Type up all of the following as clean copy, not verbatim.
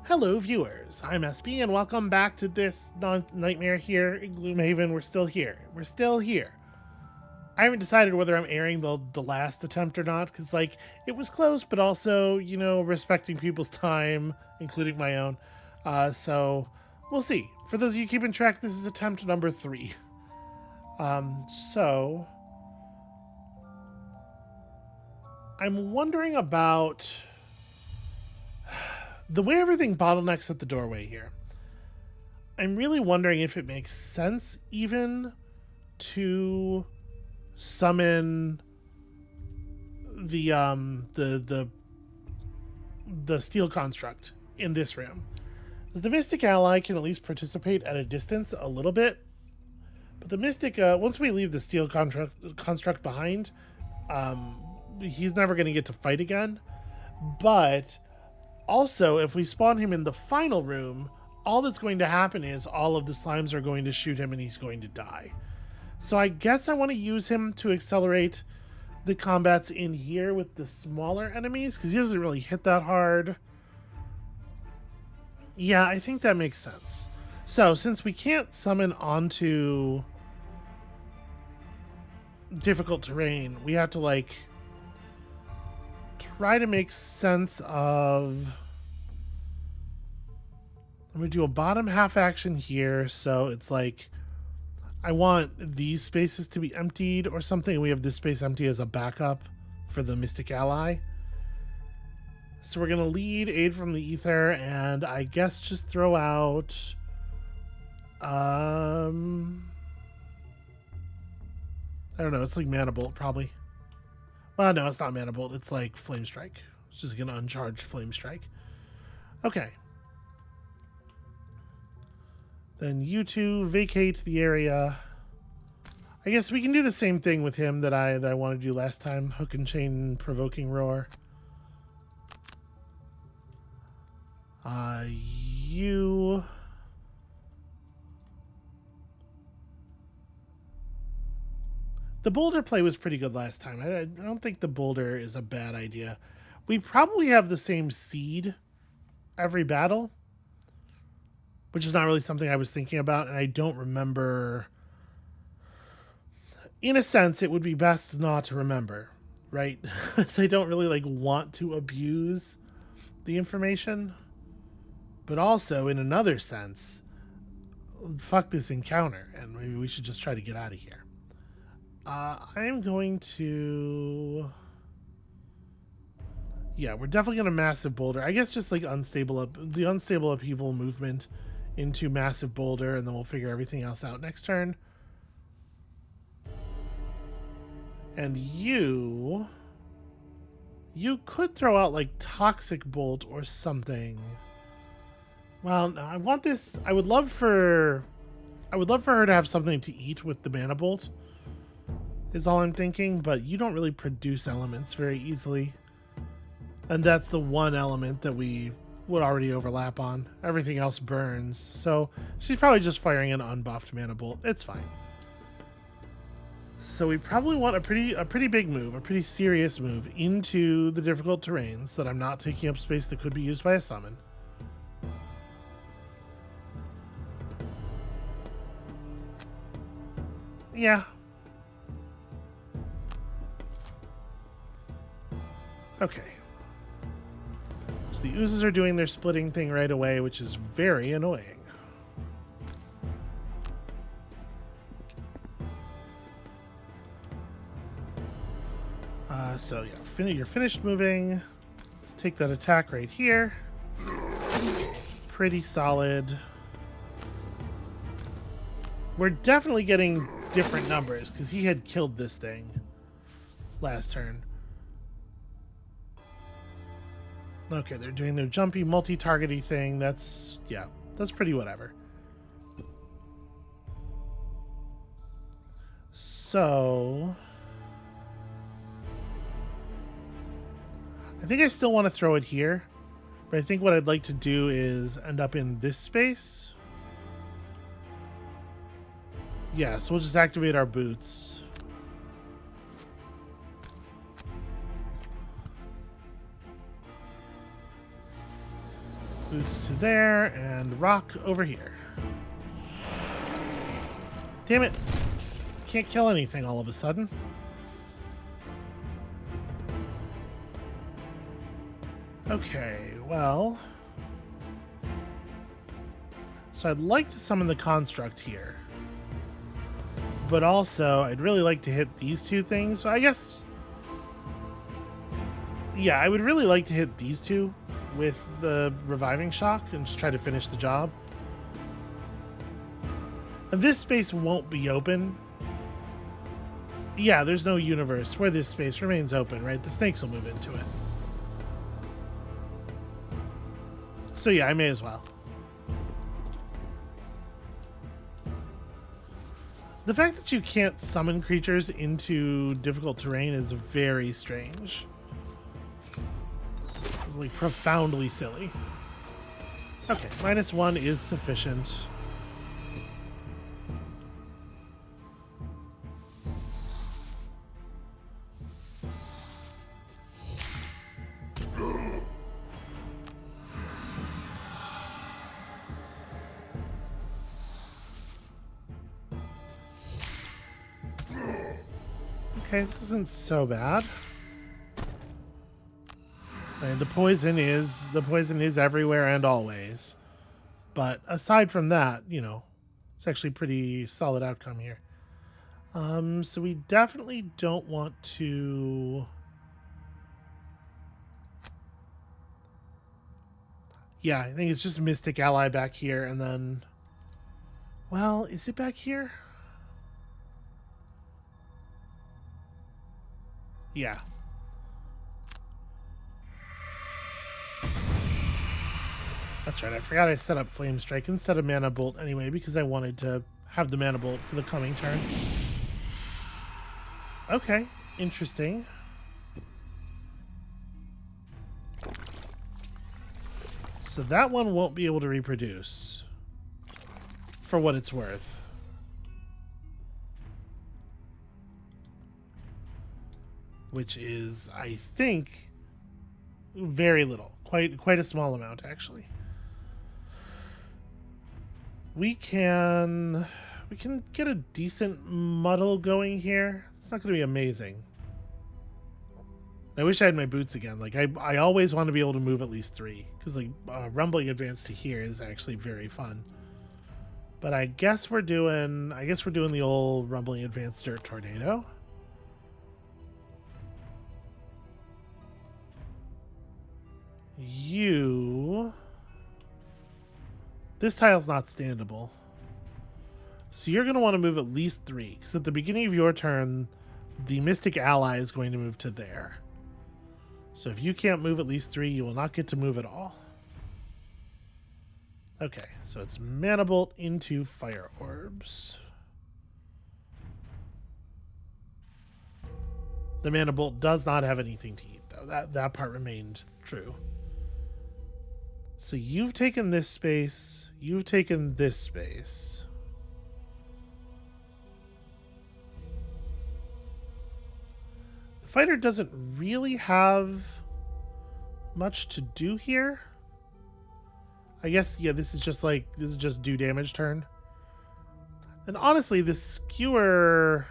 Hello viewers, I'm SB and welcome back to this nightmare here in Gloomhaven. We're still here. I haven't decided whether I'm airing the last attempt or not, because it was close, but also, respecting people's time, including my own. So we'll see. For those of you keeping track, this is attempt number 3. So I'm wondering about the way everything bottlenecks at the doorway here. I'm really wondering if it makes sense even to summon the steel construct in this room. The Mystic Ally can at least participate at a distance a little bit, but the Mystic, once we leave the steel construct behind, he's never going to get to fight again. But also, if we spawn him in the final room, all that's going to happen is all of the slimes are going to shoot him and he's going to die. So I guess I want to use him to accelerate the combats in here with the smaller enemies, because he doesn't really hit that hard. Yeah, I think that makes sense. So since we can't summon onto difficult terrain, we have to try to make sense of... I'm going to do a bottom half action here, so it's I want these spaces to be emptied or something, and we have this space empty as a backup for the Mystic Ally. So we're going to lead Aid from the Ether, and I guess just throw out... I don't know, it's Mana Bolt, probably. Well, no, it's not Mana Bolt. It's Flame Strike. It's just going to uncharge Flame Strike. Okay. Then you two vacate the area. I guess we can do the same thing with him that I wanted to do last time. Hook and Chain Provoking Roar. You... The boulder play was pretty good last time. I don't think the boulder is a bad idea. We probably have the same seed every battle, which is not really something I was thinking about, and I don't remember. In a sense, it would be best not to remember, right? I don't really want to abuse the information, but also in another sense, fuck this encounter, and maybe we should just try to get out of here. I'm going to... Yeah, we're definitely going to massive boulder. I guess just the unstable upheaval movement into massive boulder, and then we'll figure everything else out next turn. And you could throw out toxic bolt or something. Well, no, I want this. I would love for her to have something to eat with the Mana Bolt, is all I'm thinking, but you don't really produce elements very easily. And that's the one element that we would already overlap on. Everything else burns. So she's probably just firing an unbuffed Mana Bolt. It's fine. So we probably want a pretty big move, a pretty serious move into the difficult terrains that I'm not taking up space that could be used by a summon. Yeah. Okay. So the oozes are doing their splitting thing right away, which is very annoying. So yeah, you're finished moving. Let's take that attack right here. Pretty solid. We're definitely getting different numbers because he had killed this thing last turn. Okay, they're doing their jumpy multi-targety thing. That's pretty whatever. So I think I still want to throw it here, but I think what I'd like to do is end up in this space. Yeah, so we'll just activate our boots. Boots to there, and rock over here. Damn it. Can't kill anything all of a sudden. Okay, well... So I'd like to summon the construct here. But also, I'd really like to hit these two things. So I guess... Yeah, I would really like to hit these two with the reviving shock and just try to finish the job. And this space won't be open. Yeah, there's no universe where this space remains open, right? The snakes will move into it. So yeah, I may as well. The fact that you can't summon creatures into difficult terrain is very strange. It's like profoundly silly. Okay, -1 is sufficient. Okay, this isn't so bad. And the poison is everywhere and always. But aside from that, you know, it's actually a pretty solid outcome here. So we definitely don't want to... Yeah, I think it's just Mystic Ally back here, and then... Well, is it back here? Yeah. That's right, I forgot I set up Flame Strike instead of Mana Bolt anyway, because I wanted to have the Mana Bolt for the coming turn. Okay, interesting. So that one won't be able to reproduce, for what it's worth. Which is, I think, very little. Quite a small amount, actually. We can get a decent muddle going here. It's not going to be amazing. I wish I had my boots again. Like, I always want to be able to move at least 3. Because, like, rumbling advance to here is actually very fun. But I guess we're doing the old rumbling advance dirt tornado. This tile's not standable. So you're going to want to move at least 3. Because at the beginning of your turn, the Mystic Ally is going to move to there. So if you can't move at least 3, you will not get to move at all. Okay, so it's Mana Bolt into Fire Orbs. The Mana Bolt does not have anything to eat, though. That part remained true. So you've taken this space. You've taken this space. The fighter doesn't really have much to do here. I guess, yeah, this is just do damage turn. And honestly, this skewer...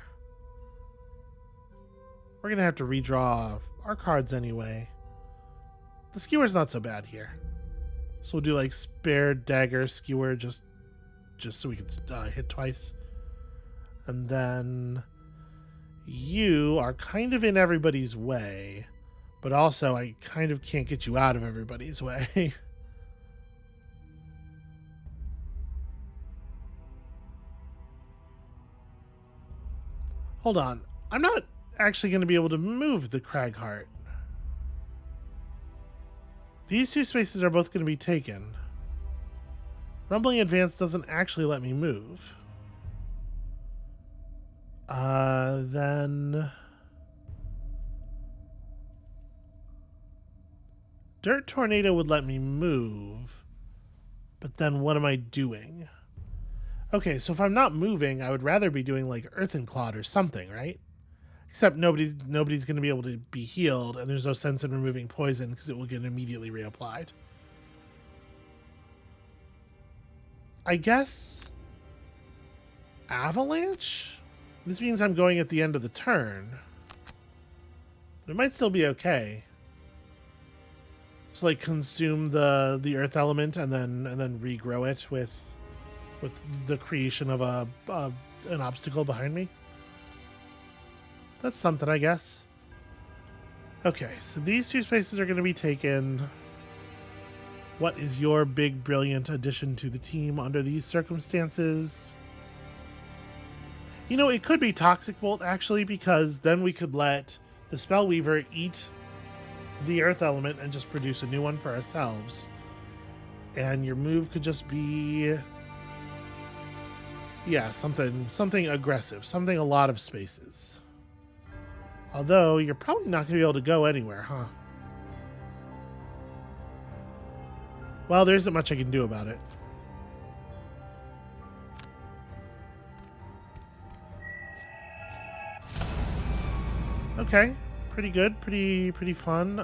We're going to have to redraw our cards anyway. The skewer's not so bad here. So we'll do like spare dagger skewer just so we can hit twice. And then you are kind of in everybody's way, but also I kind of can't get you out of everybody's way. Hold on. I'm not actually going to be able to move the Cragheart. These two spaces are both going to be taken. Rumbling Advance doesn't actually let me move. Then... Dirt Tornado would let me move. But then what am I doing? Okay, so if I'm not moving, I would rather be doing like Earthen Clod or something, right? Except nobody's going to be able to be healed, and there's no sense in removing poison because it will get immediately reapplied. I guess avalanche? This means I'm going at the end of the turn. But it might still be okay. Just like consume the earth element and then regrow it with the creation of an obstacle behind me. That's something, I guess. Okay, so these 2 spaces are going to be taken. What is your big, brilliant addition to the team under these circumstances? You know, it could be Toxic Bolt, actually, because then we could let the Spellweaver eat the earth element and just produce a new one for ourselves. And your move could just be... yeah, something aggressive. Something a lot of spaces. Although, you're probably not going to be able to go anywhere, huh? Well, there isn't much I can do about it. Okay. Pretty good. Pretty fun.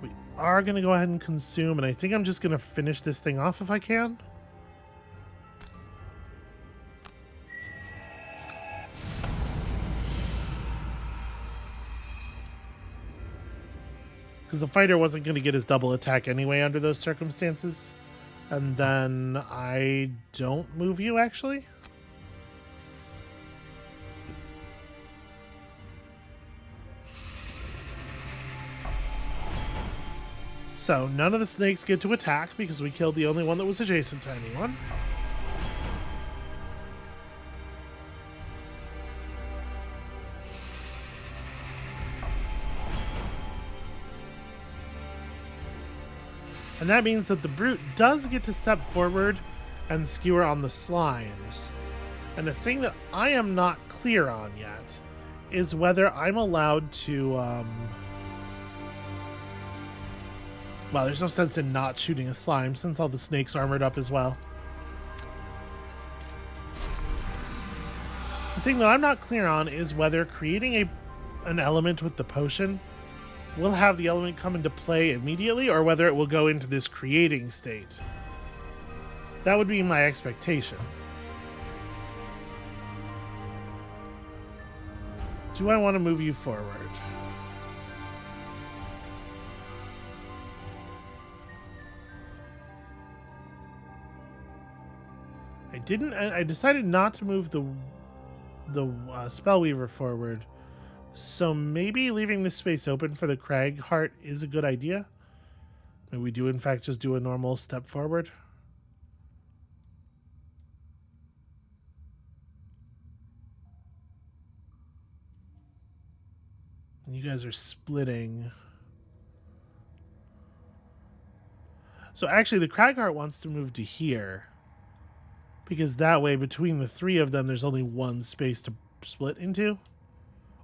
We are going to go ahead and consume, and I think I'm just going to finish this thing off if I can. Because the fighter wasn't going to get his double attack anyway under those circumstances. And then I don't move you, actually. So none of the snakes get to attack because we killed the only one that was adjacent to anyone. And that means that the brute does get to step forward and skewer on the slimes. And the thing that I am not clear on yet is whether I'm allowed to... well, there's no sense in not shooting a slime since all the snakes armored up as well. The thing that I'm not clear on is whether creating an element with the potion will have the element come into play immediately or whether it will go into this creating state. That would be my expectation. Do I want to move you forward? I decided not to move the Spellweaver forward. So maybe leaving this space open for the Crag Heart is a good idea. Maybe we do in fact just do a normal step forward. And you guys are splitting. So actually the Crag Heart wants to move to here. Because that way between the 3 of them there's only 1 space to split into.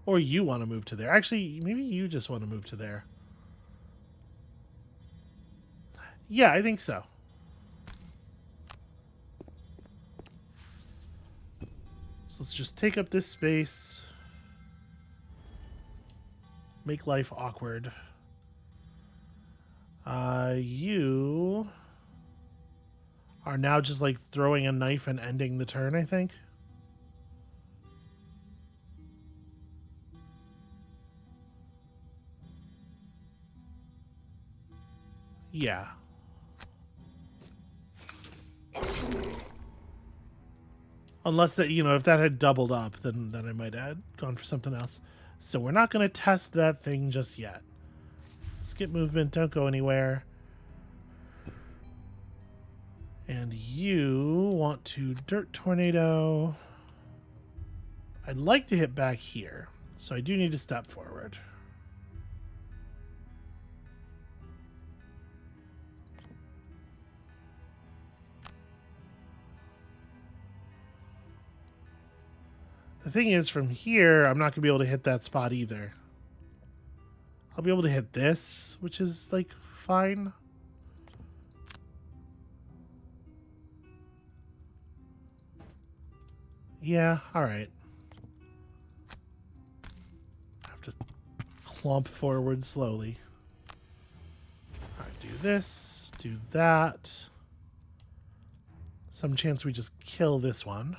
Or you want to move to there. Actually, maybe you just want to move to there. Yeah, I think so. So let's just take up this space. Make life awkward. You are now just like throwing a knife and ending the turn, I think. Yeah. Unless that, you know, if that had doubled up, then I might have gone for something else. So we're not going to test that thing just yet. Skip movement, don't go anywhere. And you want to Dirt Tornado. I'd like to hit back here, so I do need to step forward. The thing is, from here, I'm not going to be able to hit that spot either. I'll be able to hit this, which is, like, fine. Yeah, alright. I have to clump forward slowly. Alright, do this, do that. Some chance we just kill this one.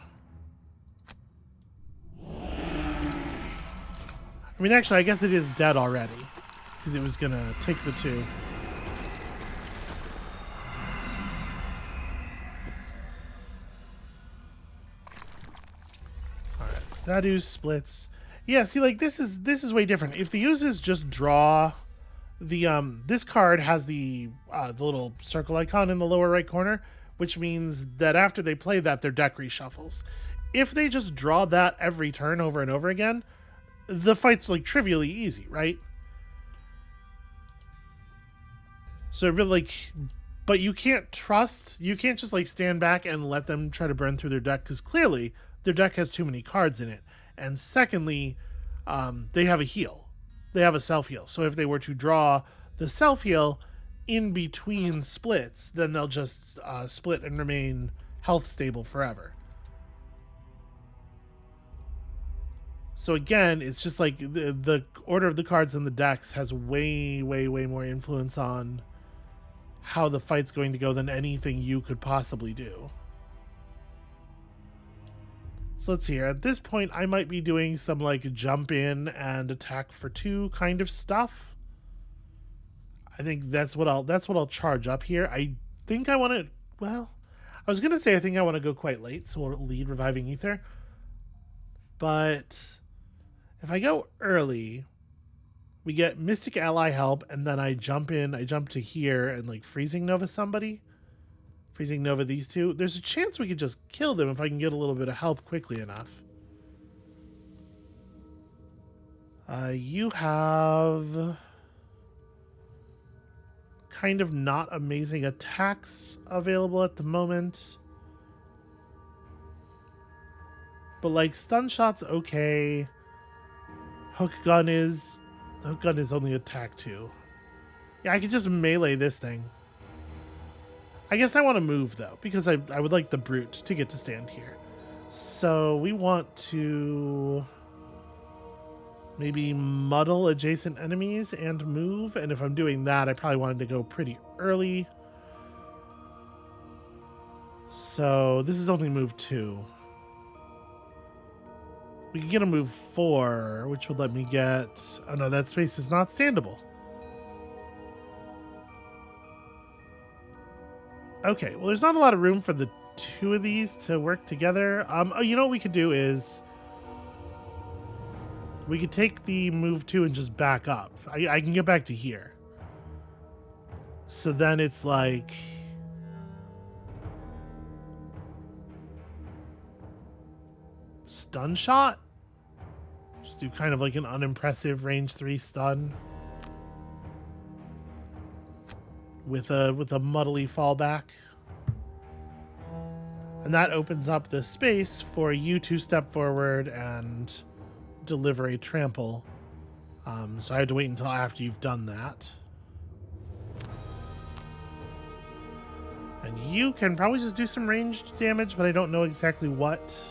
I mean, actually, I guess it is dead already, because it was going to take the 2. Alright, so that ooze splits. Yeah, see, like, this is way different. If the oozes just draw the, this card has the little circle icon in the lower right corner, which means that after they play that, their deck reshuffles. If they just draw that every turn over and over again, the fight's like trivially easy, right? So really, like, but you can't just like stand back and let them try to burn through their deck, because clearly their deck has too many cards in it. And secondly, they have a heal. They have a self-heal. So if they were to draw the self-heal in between splits, then they'll just split and remain health stable forever. So again, it's just like the order of the cards in the decks has way, way, way more influence on how the fight's going to go than anything you could possibly do. So let's see here. At this point, I might be doing some like jump in and attack for 2 kind of stuff. I think that's what I'll charge up here. I think I want to, well, I was gonna say I think I want to go quite late, so we'll lead Reviving Ether. But if I go early, we get Mystic Ally help, and then I jump to here and like Freezing Nova somebody. Freezing Nova these 2. There's a chance we could just kill them if I can get a little bit of help quickly enough. You have kind of not amazing attacks available at the moment. But like stun shot's okay. Hook gun is only attack 2. Yeah, I could just melee this thing. I guess I want to move though, because I would like the brute to get to stand here. So we want to maybe muddle adjacent enemies and move. And if I'm doing that, I probably wanted to go pretty early. So this is only move 2. We could get a move 4, which would let me get... Oh no, that space is not standable. Okay, well there's not a lot of room for the 2 of these to work together. Oh, you know what we could do is... we could take the move 2 and just back up. I can get back to here. So then it's like... stun shot? Just do kind of like an unimpressive range 3 stun. With a muddly fallback. And that opens up the space for you to step forward and deliver a trample. So I had to wait until after you've done that. And you can probably just do some ranged damage, but I don't know exactly what.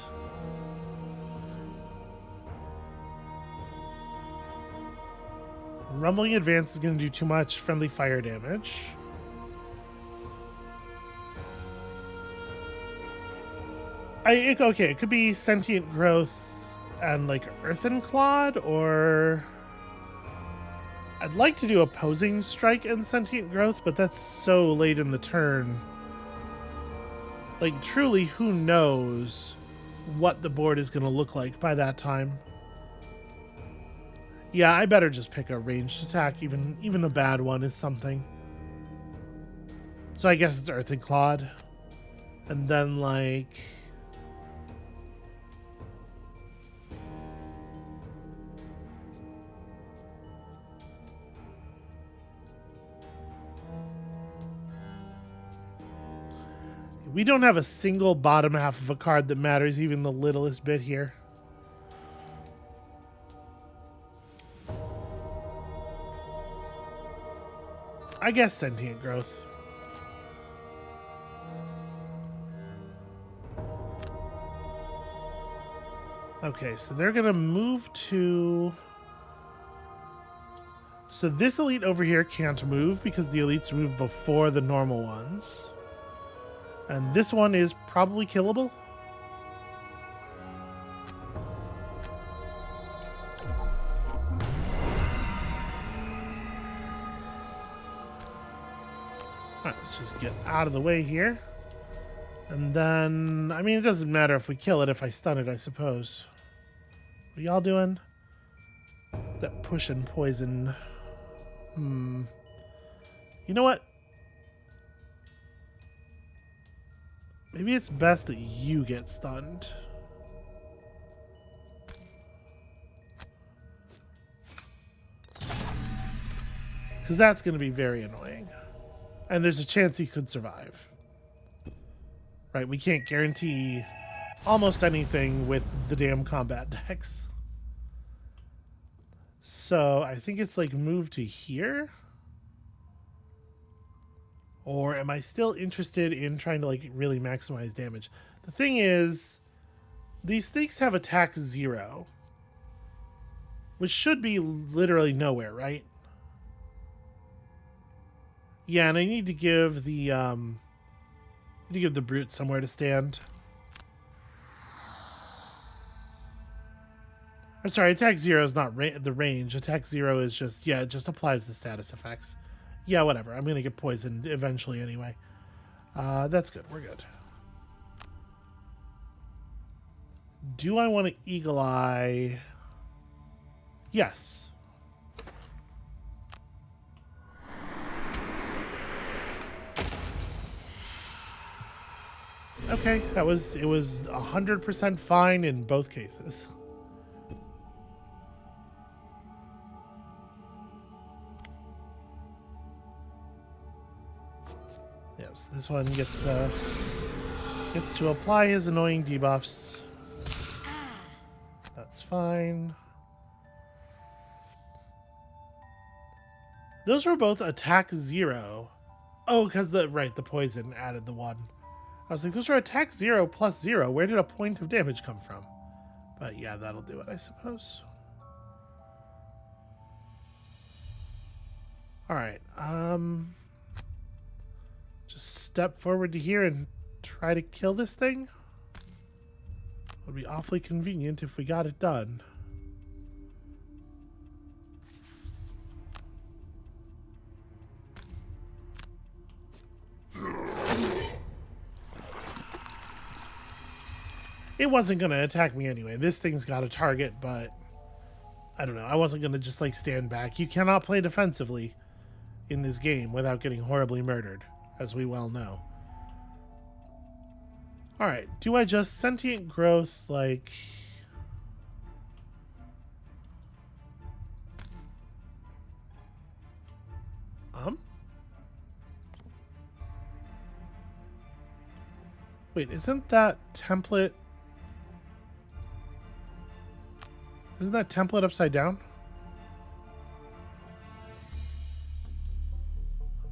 Rumbling Advance is going to do too much friendly fire damage. Okay, it could be Sentient Growth and like Earthen Clod, or I'd like to do Opposing Strike and Sentient Growth, but that's so late in the turn. Like, truly, who knows what the board is going to look like by that time. Yeah, I better just pick a ranged attack. Even a bad one is something. So I guess it's Earthen Clod. And then, like... we don't have a single bottom half of a card that matters even the littlest bit here. I guess Sentient Growth. Okay, so they're going to move to... So this elite over here can't move because the elites move before the normal ones. And this one is probably killable. Alright, let's just get out of the way here. And then, I mean, it doesn't matter if we kill it if I stun it, I suppose. What are y'all doing? That push and poison. You know what? Maybe it's best that you get stunned. Because that's going to be very annoying. And there's a chance he could survive. Right, we can't guarantee almost anything with the damn combat decks. So I think it's like move to here. Or am I still interested in trying to like really maximize damage? The thing is, these snakes have attack 0. Which should be literally nowhere, right? Yeah, and I need to give the brute somewhere to stand. I'm sorry, attack 0 is not the range. Attack 0 is just, yeah, it just applies the status effects. Yeah, whatever. I'm going to get poisoned eventually anyway. That's good. We're good. Do I want to Eagle Eye? Yes. Okay, it was 100% fine in both cases. Yes, this one gets to apply his annoying debuffs. That's fine. Those were both attack 0. Oh, because the poison added the 1. I was like, those are attack 0 plus 0. Where did a point of damage come from? But yeah, that'll do it, I suppose. Alright, just step forward to here and try to kill this thing. Would be awfully convenient if we got it done. It wasn't going to attack me anyway. This thing's got a target, but I don't know. I wasn't going to just like stand back. You cannot play defensively in this game without getting horribly murdered, as we well know. Alright, do I just sentient growth like... Wait, isn't that template... Isn't that template upside down?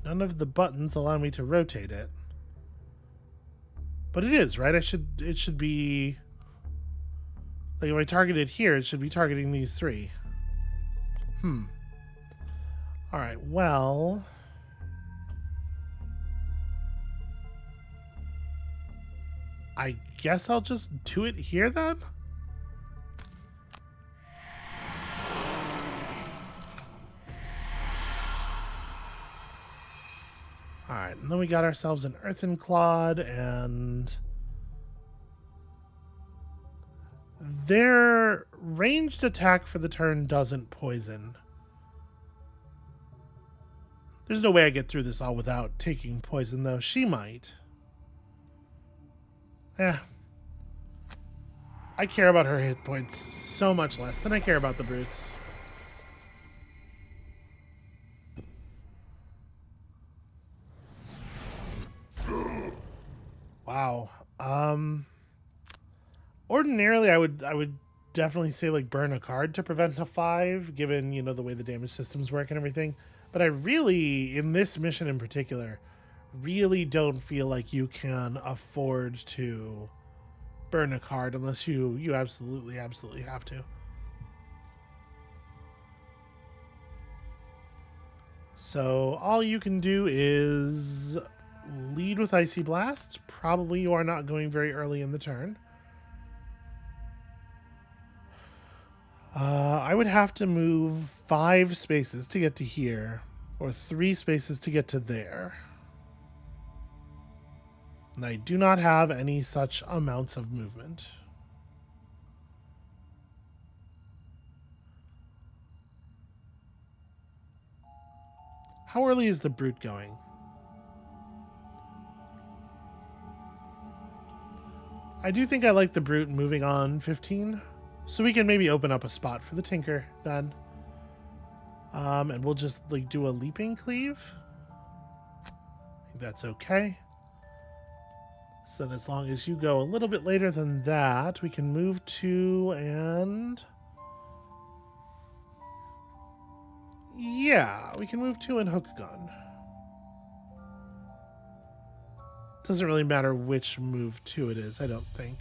None of the buttons allow me to rotate it. But it is, right? It should be... Like if I target it here, it should be targeting these 3. Alright, well... I guess I'll just do it here then? Alright, and then we got ourselves an Earthen Clod, and... Their ranged attack for the turn doesn't poison. There's no way I get through this all without taking poison, though. She might. Yeah. I care about her hit points so much less than I care about the brutes. Wow. Ordinarily I would definitely say like burn a card to prevent a 5, given, you know, the way the damage systems work and everything. But I really, in this mission in particular, really don't feel like you can afford to burn a card unless you absolutely have to. So all you can do is lead with Icy Blast. Probably you are not going very early in the turn. I would have to move 5 spaces to get to here, or 3 spaces to get to there. And I do not have any such amounts of movement. How early is the brute going? I do think I like the brute moving on 15. So we can maybe open up a spot for the tinker then. And we'll just like do a leaping cleave. I think that's okay. So then as long as you go a little bit later than that, we can move 2 and... Yeah, we can move 2 and hook gun. Doesn't really matter which move 2 it is, I don't think.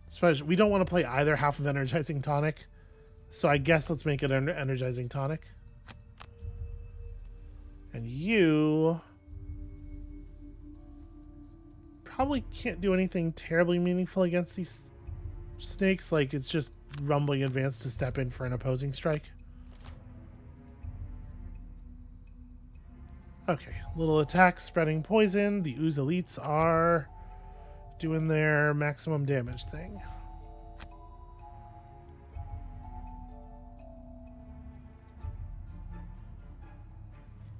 Especially, we don't want to play either half of Energizing Tonic. So I guess let's make it Energizing Tonic. And you... probably can't do anything terribly meaningful against these snakes. Like, it's just Rumbling Advance to step in for an opposing strike. Okay, little attack, spreading poison. The Ooze Elites are doing their maximum damage thing.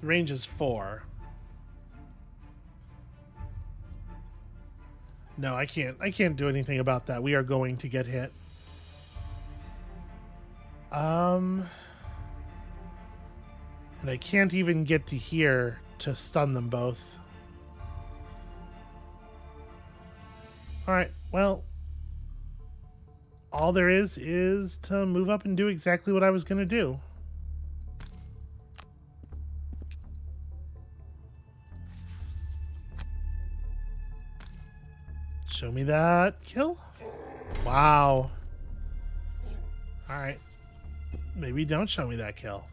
The range is 4. No, I can't do anything about that. We are going to get hit. And I can't even get to here to stun them both. Alright, well, all there is to move up and do exactly what I was going to do. Show me that kill. Wow. Alright. Maybe don't show me that kill.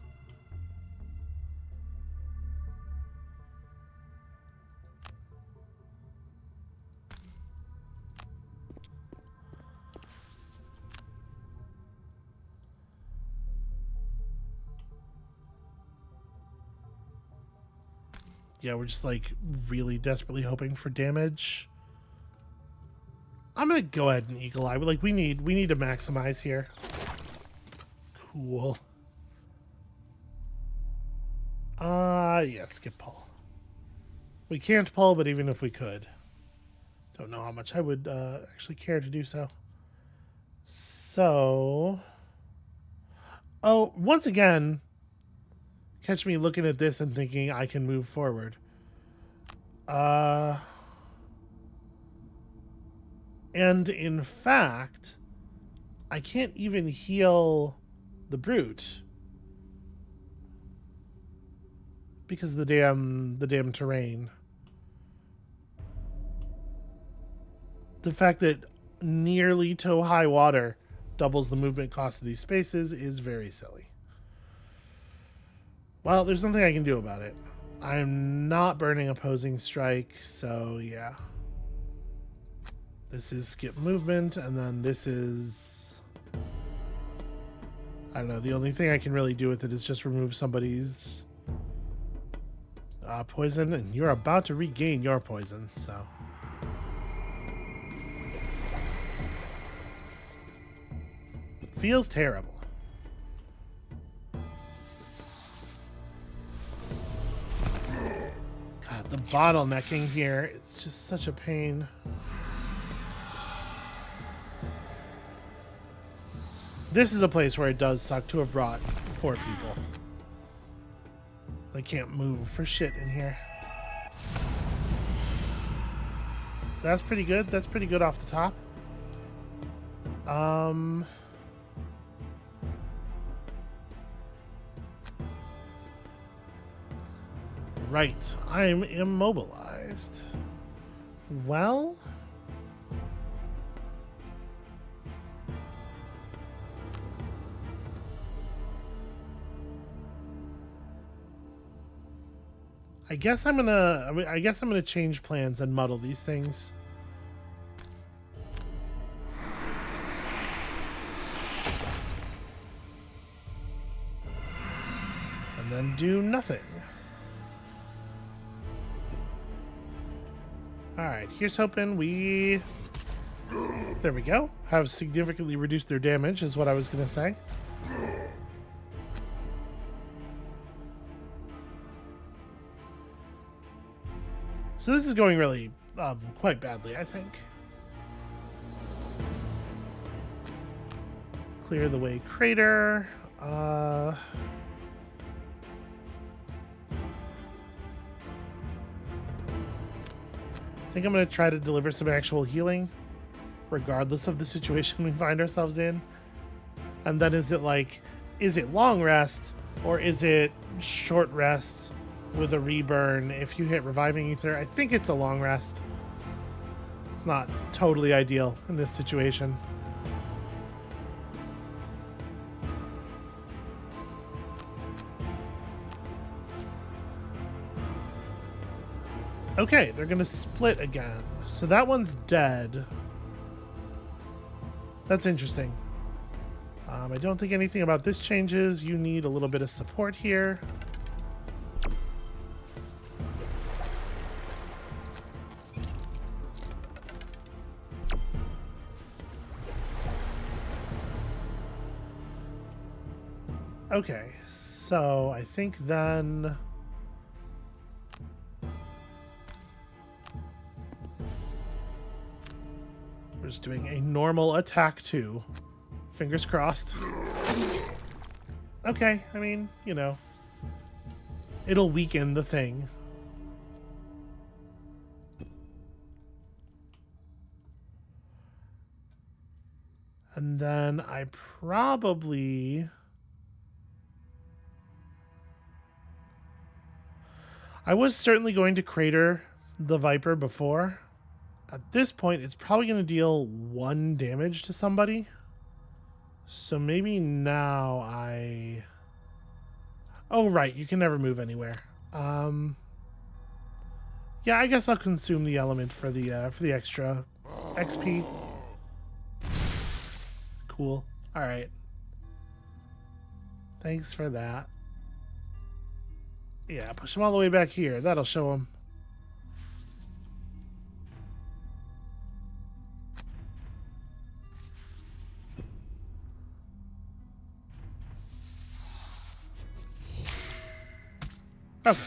Yeah, we're just like really desperately hoping for damage. I'm gonna go ahead and Eagle Eye. Like we need to maximize here. Cool. Yeah, skip pull. We can't pull, but even if we could, don't know how much I would actually care to do so. So, oh, once again, catch me looking at this and thinking I can move forward. And in fact, I can't even heal the brute because of the damn terrain. The fact that nearly toe-high water doubles the movement cost of these spaces is very silly. Well, there's nothing I can do about it. I'm not burning opposing strike, so yeah. This is skip movement, and then this is... I don't know, the only thing I can really do with it is just remove somebody's poison, and you're about to regain your poison, so... Feels terrible. God, the bottlenecking here, it's just such a pain. This is a place where it does suck to have brought 4 people. I can't move for shit in here. That's pretty good. That's pretty good off the top. Right. I'm immobilized. Well... I guess I'm gonna change plans and muddle these things. And then do nothing. Alright, here's hoping we... There we go. Have significantly reduced their damage, is what I was gonna say. So this is going really quite badly, I think. Clear the way crater. I think I'm going to try to deliver some actual healing, regardless of the situation we find ourselves in. And then is it long rest, or is it short rest with a reburn if you hit reviving ether? I think it's a long rest. It's not totally ideal in this situation. Okay, they're gonna split again. So that one's dead. That's interesting. I don't think anything about this changes. You need a little bit of support here. Okay, so I think then... we're just doing a normal attack too. Fingers crossed. Okay, I mean, you know, it'll weaken the thing. And then I probably... I was certainly going to crater the Viper before. At this point, it's probably going to deal 1 damage to somebody. So maybe now I... Oh, right. You can never move anywhere. Yeah, I guess I'll consume the element for the extra XP. Cool. All right. Thanks for that. Yeah, push him all the way back here. That'll show him. Okay.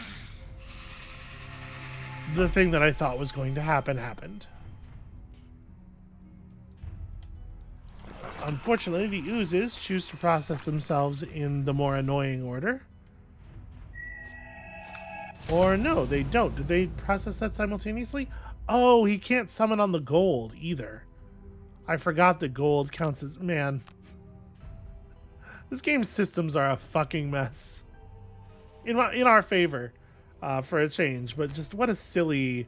The thing that I thought was going to happen happened. Unfortunately, the oozes choose to process themselves in the more annoying order. Or no, they don't. Did they process that simultaneously? Oh, he can't summon on the gold either. I forgot that gold counts as... Man. This game's systems are a fucking mess. In our favor, for a change. But just what a silly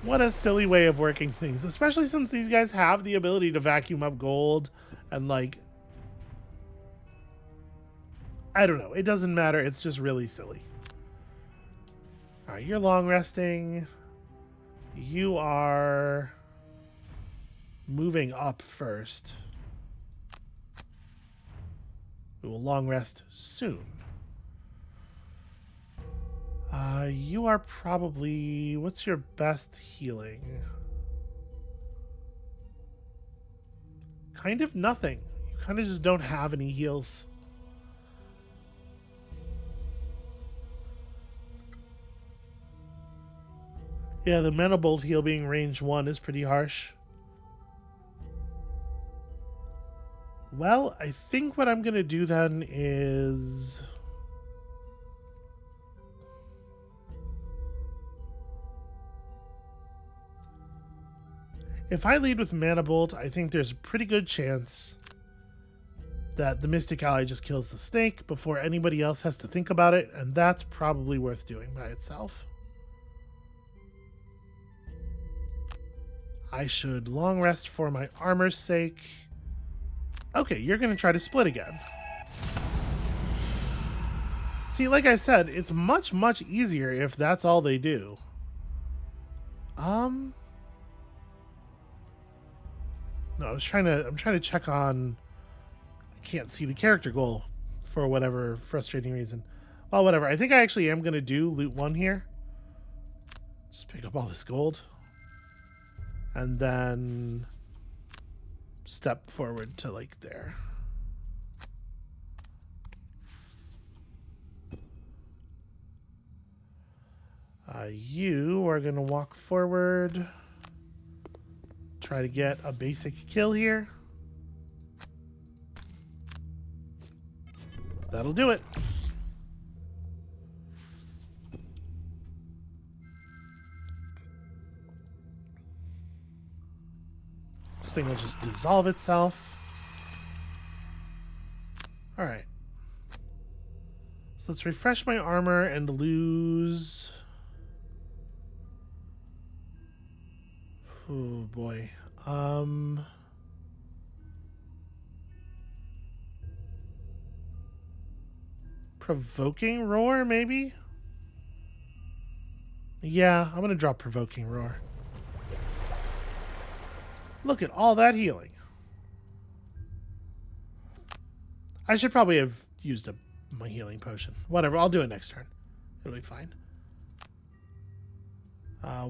way of working things. Especially since these guys have the ability to vacuum up gold. And like... I don't know. It doesn't matter. It's just really silly. Alright, you're long resting. You are moving up first. We will long rest soon. You are probably... What's your best healing? Kind of nothing. You kind of just don't have any heals. Yeah, the Mana Bolt heal being range 1 is pretty harsh. Well, I think what I'm going to do then is... If I lead with Mana Bolt, I think there's a pretty good chance that the Mystic Ally just kills the snake before anybody else has to think about it, and that's probably worth doing by itself. I should long rest for my armor's sake. Okay, you're going to try to split again. See, like I said, it's much, much easier if that's all they do. No, I'm trying to check on, I can't see the character goal for whatever frustrating reason. Well, whatever. I think I actually am going to do loot 1 here. Just pick up all this gold. And then step forward to like there. You are going to walk forward. Try to get a basic kill here. That'll do it. This thing will just dissolve itself. Alright. So let's refresh my armor and lose... Oh boy. Provoking Roar, maybe? Yeah, I'm gonna drop Provoking Roar. Look at all that healing. I should probably have used my healing potion. Whatever, I'll do it next turn. It'll be fine.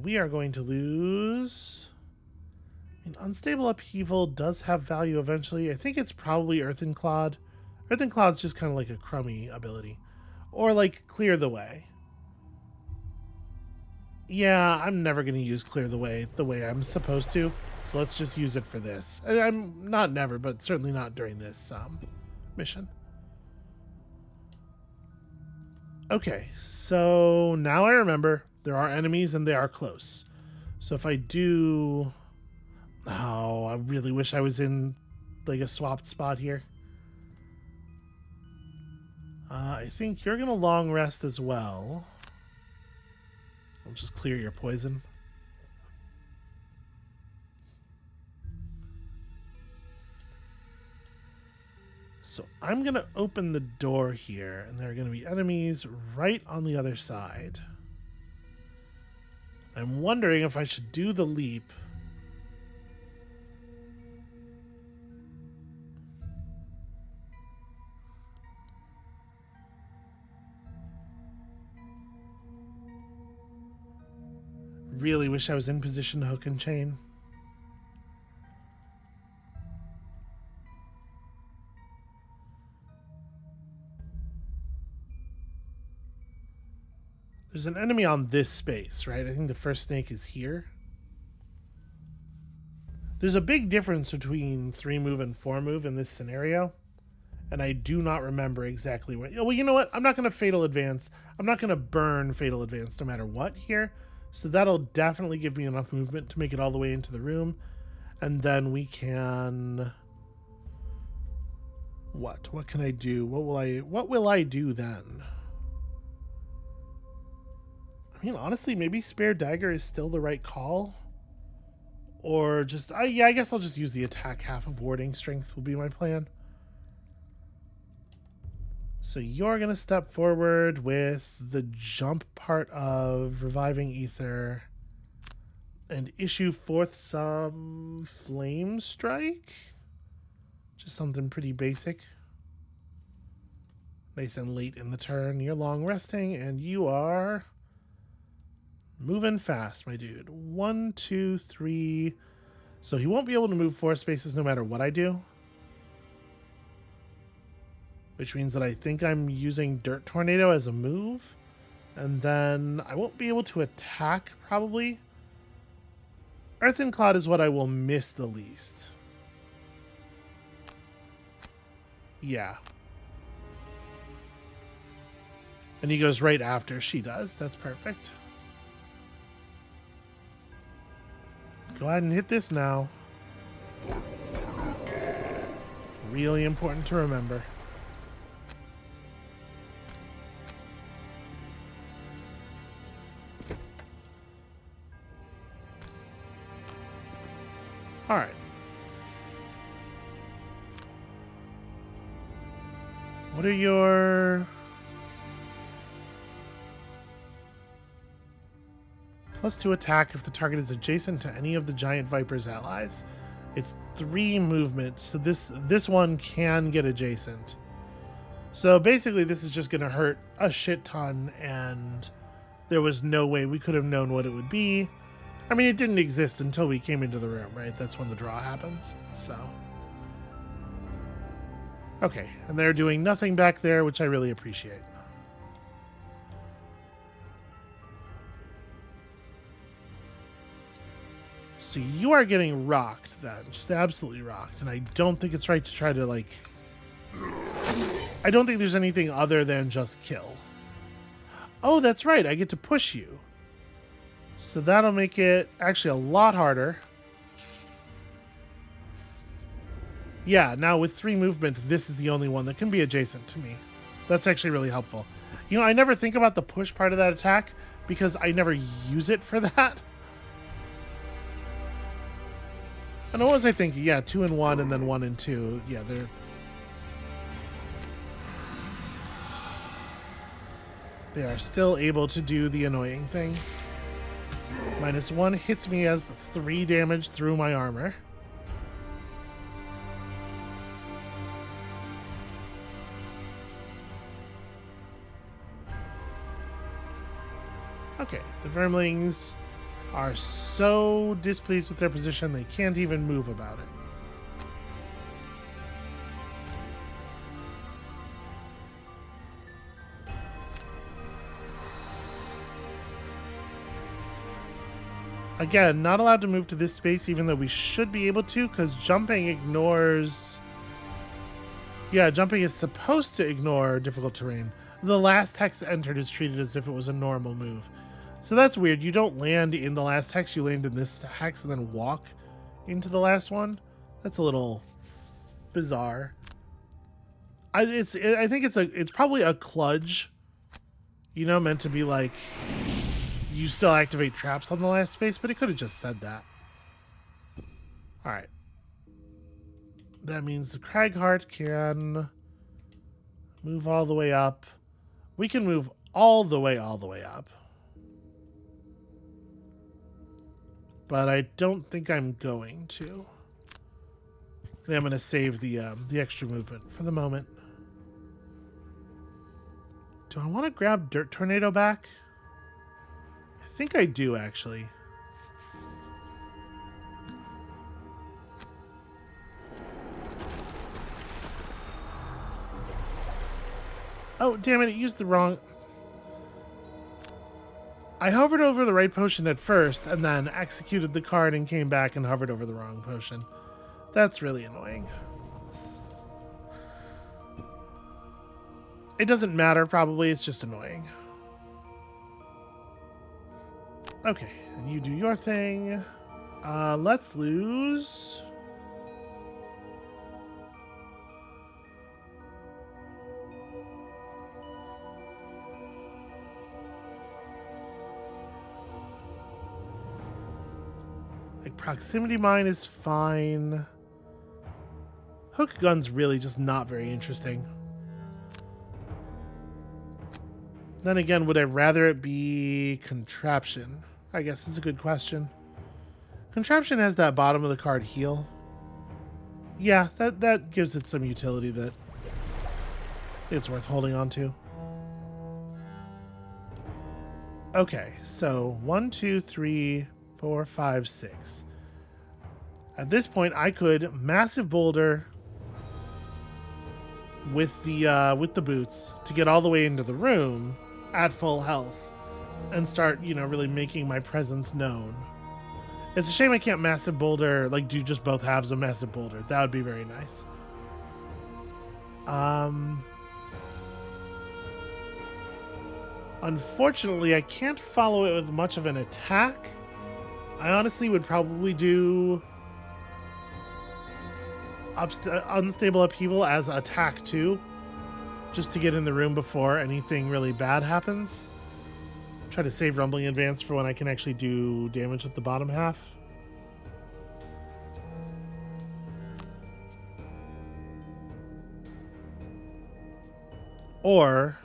We are going to lose... I mean, Unstable Upheaval does have value eventually. I think it's probably Earthen Clod. Earthen Clod's just kind of like a crummy ability. Or like Clear the Way. Yeah, I'm never going to use Clear the way I'm supposed to. So let's just use it for this. I'm not never, but certainly not during this mission. Okay, so now I remember there are enemies and they are close. So if I do... Oh, I really wish I was in like a swapped spot here. I think you're going to long rest as well. I'll just clear your poison. So I'm going to open the door here, and there are going to be enemies right on the other side. I'm wondering if I should do the leap. Really wish I was in position to hook and chain. There's an enemy on this space, right? I think the first snake is here. There's a big difference between 3 move and 4 move in this scenario. And I do not remember exactly what... Well, you know what? I'm not going to Fatal Advance. I'm not going to burn Fatal Advance no matter what here. So that'll definitely give me enough movement to make it all the way into the room. And then we can... What can I do? What will I do then? I mean, honestly, maybe Spare Dagger is still the right call. Or just... yeah, I guess I'll just use the attack half of Warding Strength will be my plan. So you're going to step forward with the jump part of Reviving Ether and issue forth some Flame Strike. Just something pretty basic. Nice and late in the turn. You're long resting and you are moving fast, my dude. 1, 2, 3. So he won't be able to move 4 spaces no matter what I do. Which means that I think I'm using Dirt Tornado as a move. And then I won't be able to attack, probably. Earthen Cloud is what I will miss the least. Yeah. And he goes right after she does. That's perfect. Go ahead and hit this now. Really important to remember. All right. What are your... +2 attack if the target is adjacent to any of the giant viper's allies. It's 3 movement, so this one can get adjacent. So basically this is just going to hurt a shit ton, and there was no way we could have known what it would be. I mean, it didn't exist until we came into the room, right? That's when the draw happens, so. Okay, and they're doing nothing back there, which I really appreciate. So you are getting rocked then, just absolutely rocked, and I don't think it's right to try to, like... I don't think there's anything other than just kill. Oh, that's right, I get to push you. So that'll make it actually a lot harder. Yeah, now with 3 movement, this is the only one that can be adjacent to me. That's actually really helpful. You know, I never think about the push part of that attack because I never use it for that. And what was I thinking? Yeah, 2 and 1 and then 1 and 2. Yeah, they are still able to do the annoying thing. -1 hits me as 3 damage through my armor. Okay, the Vermlings are so displeased with their position they can't even move about it. Again, not allowed to move to this space even though we should be able to, because jumping ignores... Yeah, jumping is supposed to ignore difficult terrain. The last hex entered is treated as if it was a normal move. So that's weird. You don't land in the last hex, you land in this hex and then walk into the last one. That's a little bizarre. I think it's probably a kludge, you know, meant to be like, you still activate traps on the last space, but it could have just said that. Alright. That means the Cragheart can move all the way up. We can move all the way up. But I don't think I'm going to. I'm going to save the extra movement for the moment. Do I want to grab Dirt Tornado back? I think I do, actually. Oh, damn it, it used the wrong... I hovered over the right potion at first, and then executed the card and came back and hovered over the wrong potion. That's really annoying. It doesn't matter, probably, it's just annoying. Okay, and you do your thing. Let's lose... Like, proximity mine is fine. Hook gun's really just not very interesting. Then again, would I rather it be Contraption? I guess is a good question. Contraption has that bottom of the card heal. Yeah, that gives it some utility that it's worth holding on to. Okay, so 1, 2, 3, 4, 5, 6. At this point, I could massive boulder with the boots to get all the way into the room at full health and start, you know, really making my presence known. It's a shame I can't massive boulder, like do just both halves of massive boulder. That would be very nice. Unfortunately, I can't follow it with much of an attack. I honestly would probably do Unstable Upheaval as attack 2, just to get in the room before anything really bad happens. Try to save Rumbling Advance for when I can actually do damage with the bottom half. Or...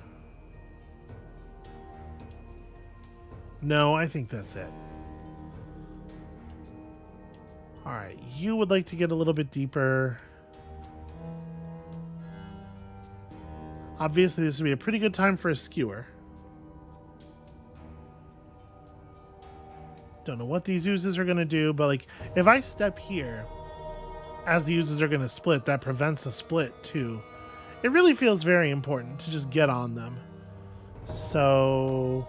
No, I think that's it. Alright, you would like to get a little bit deeper. Obviously, this would be a pretty good time for a skewer. Don't know what these oozes are going to do, but like if I step here as the oozes are going to split, that prevents a split too. It really feels very important to just get on them. So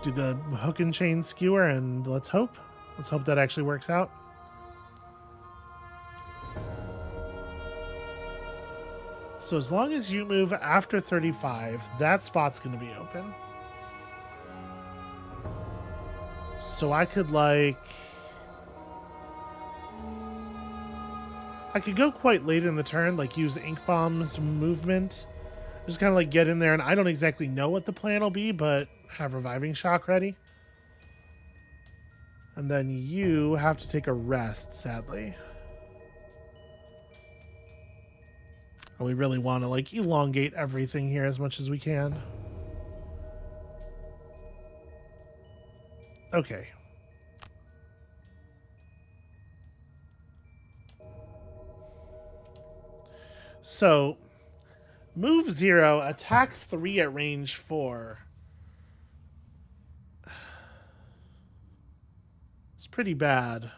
do the hook and chain skewer, and let's hope that actually works out. So as long as you move after 35, that spot's going to be open. So I could I could go quite late in the turn, like use Ink Bomb's movement. Just kind of like get in there, and I don't exactly know what the plan will be, but have Reviving Shock ready. And then you have to take a rest, sadly. And we really want to like elongate everything here as much as we can. Okay. So, move 0, attack 3 at range 4. It's pretty bad.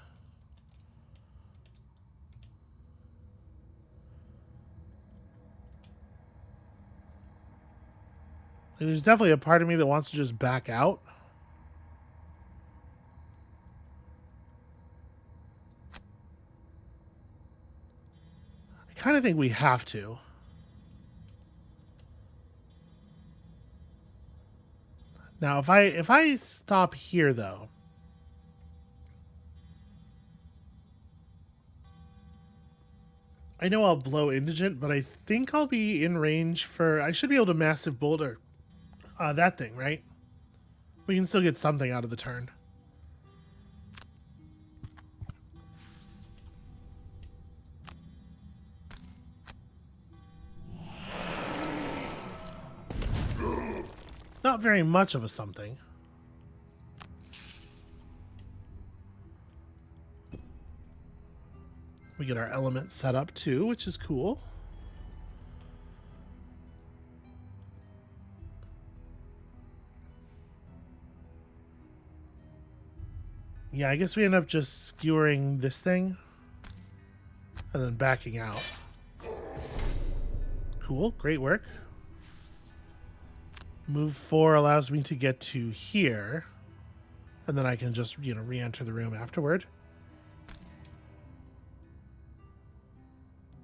There's definitely a part of me that wants to just back out. I kind of think we have to. Now, if I stop here, though, I know I'll blow Indigent, but I think I'll be in range for... I should be able to Massive Boulder that thing, right? We can still get something out of the turn. Not very much of a something. We get our element set up too, which is cool. Yeah, I guess we end up just skewering this thing and then backing out. Cool, great work. Move 4 allows me to get to here, and then I can just, re-enter the room afterward.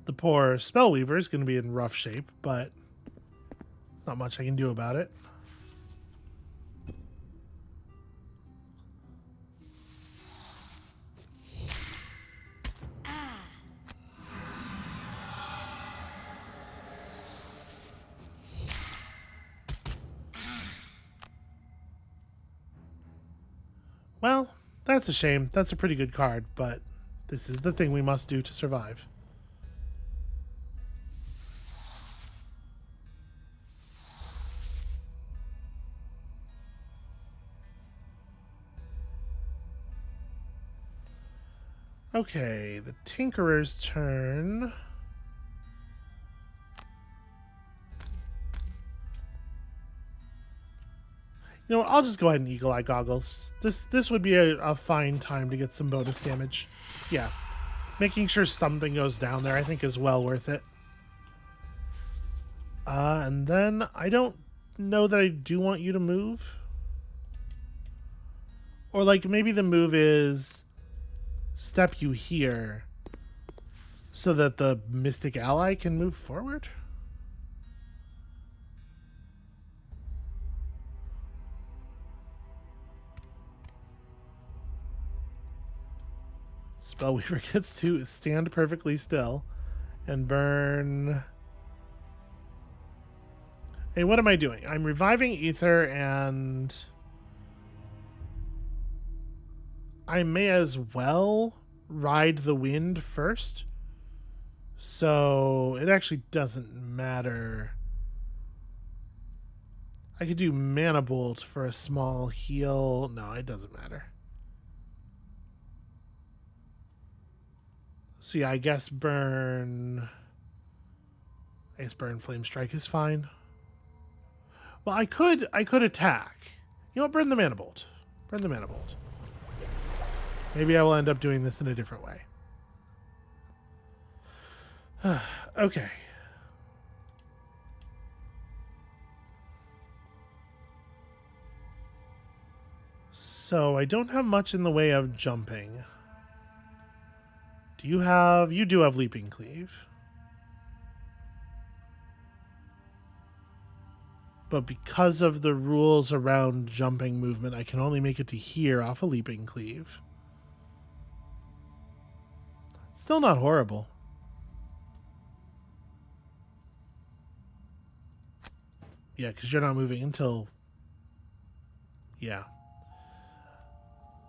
The poor Spellweaver is going to be in rough shape, but there's not much I can do about it. Well, that's a shame. That's a pretty good card, but this is the thing we must do to survive. Okay, the Tinkerer's turn. You know what, I'll just go ahead and Eagle Eye Goggles. This would be a fine time to get some bonus damage. Yeah. Making sure something goes down there, I think, is well worth it. And then I don't know that I do want you to move. Or, like, maybe the move is step you here so that the Mystic Ally can move forward? Spellweaver gets to stand perfectly still and burn. Hey, what am I doing? I'm reviving Ether, and I may as well ride the wind first. So it actually doesn't matter. I could do Mana Bolt for a small heal. No, it doesn't matter. So yeah, I guess burn Flame Strike is fine. Well, I could attack. You know what? Burn the Mana Bolt. Burn the Mana Bolt. Maybe I will end up doing this in a different way. Okay. So I don't have much in the way of jumping. You do have Leaping Cleave. But because of the rules around jumping movement, I can only make it to here off a Leaping Cleave. Still not horrible. Yeah, because you're not moving until... Yeah.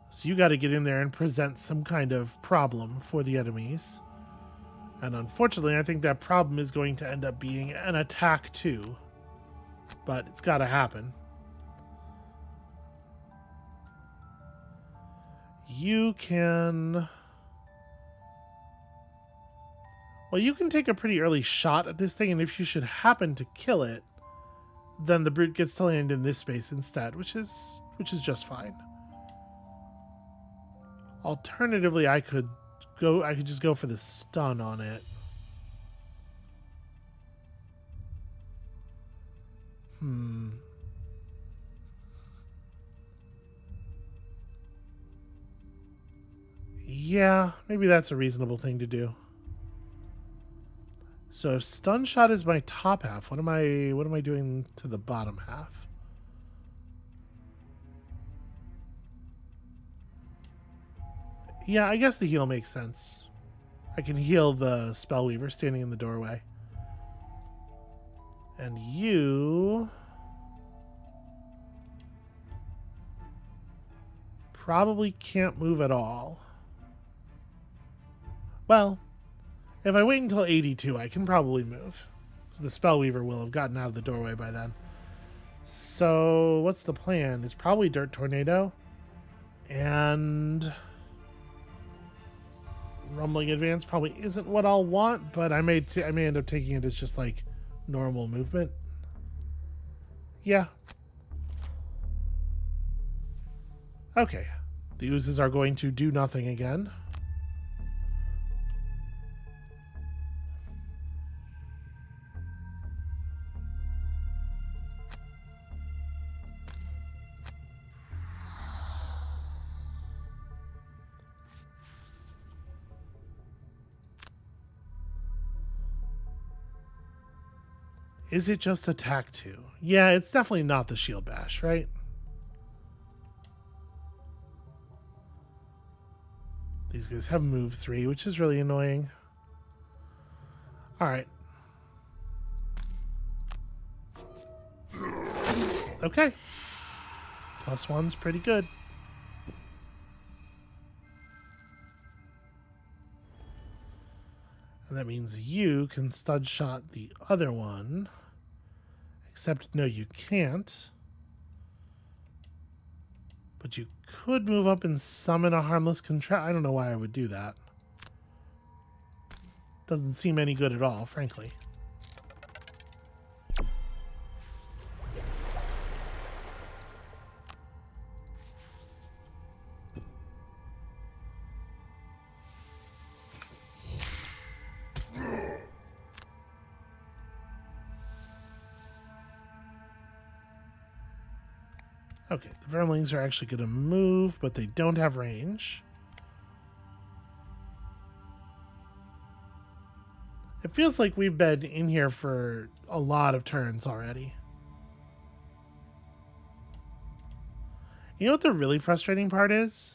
So you got to get in there and present some kind of problem for the enemies. And unfortunately, I think that problem is going to end up being an attack too. But it's got to happen. You can... Well, you can take a pretty early shot at this thing, and if you should happen to kill it, then the brute gets to land in this space instead, which is just fine. Alternatively, I could just go for the stun on it. Yeah, maybe that's a reasonable thing to do. So if stun shot is my top half, what am I doing to the bottom half? Yeah, I guess the heal makes sense. I can heal the Spellweaver standing in the doorway. And you... probably can't move at all. Well, if I wait until 82, I can probably move. The Spellweaver will have gotten out of the doorway by then. So, what's the plan? It's probably Dirt Tornado. And... Rumbling Advance probably isn't what I'll want, but I may end up taking it as just like normal movement. Yeah. Okay. The oozes are going to do nothing again. Is it just attack 2? Yeah, it's definitely not the shield bash, right? These guys have move 3, which is really annoying. Alright. Okay. +1's pretty good. And that means you can stud shot the other one. Except, no, you can't. But you could move up and summon a harmless contract. I don't know why I would do that. Doesn't seem any good at all, frankly. Okay, the Vermlings are actually going to move, but they don't have range. It feels like we've been in here for a lot of turns already. You know what the really frustrating part is?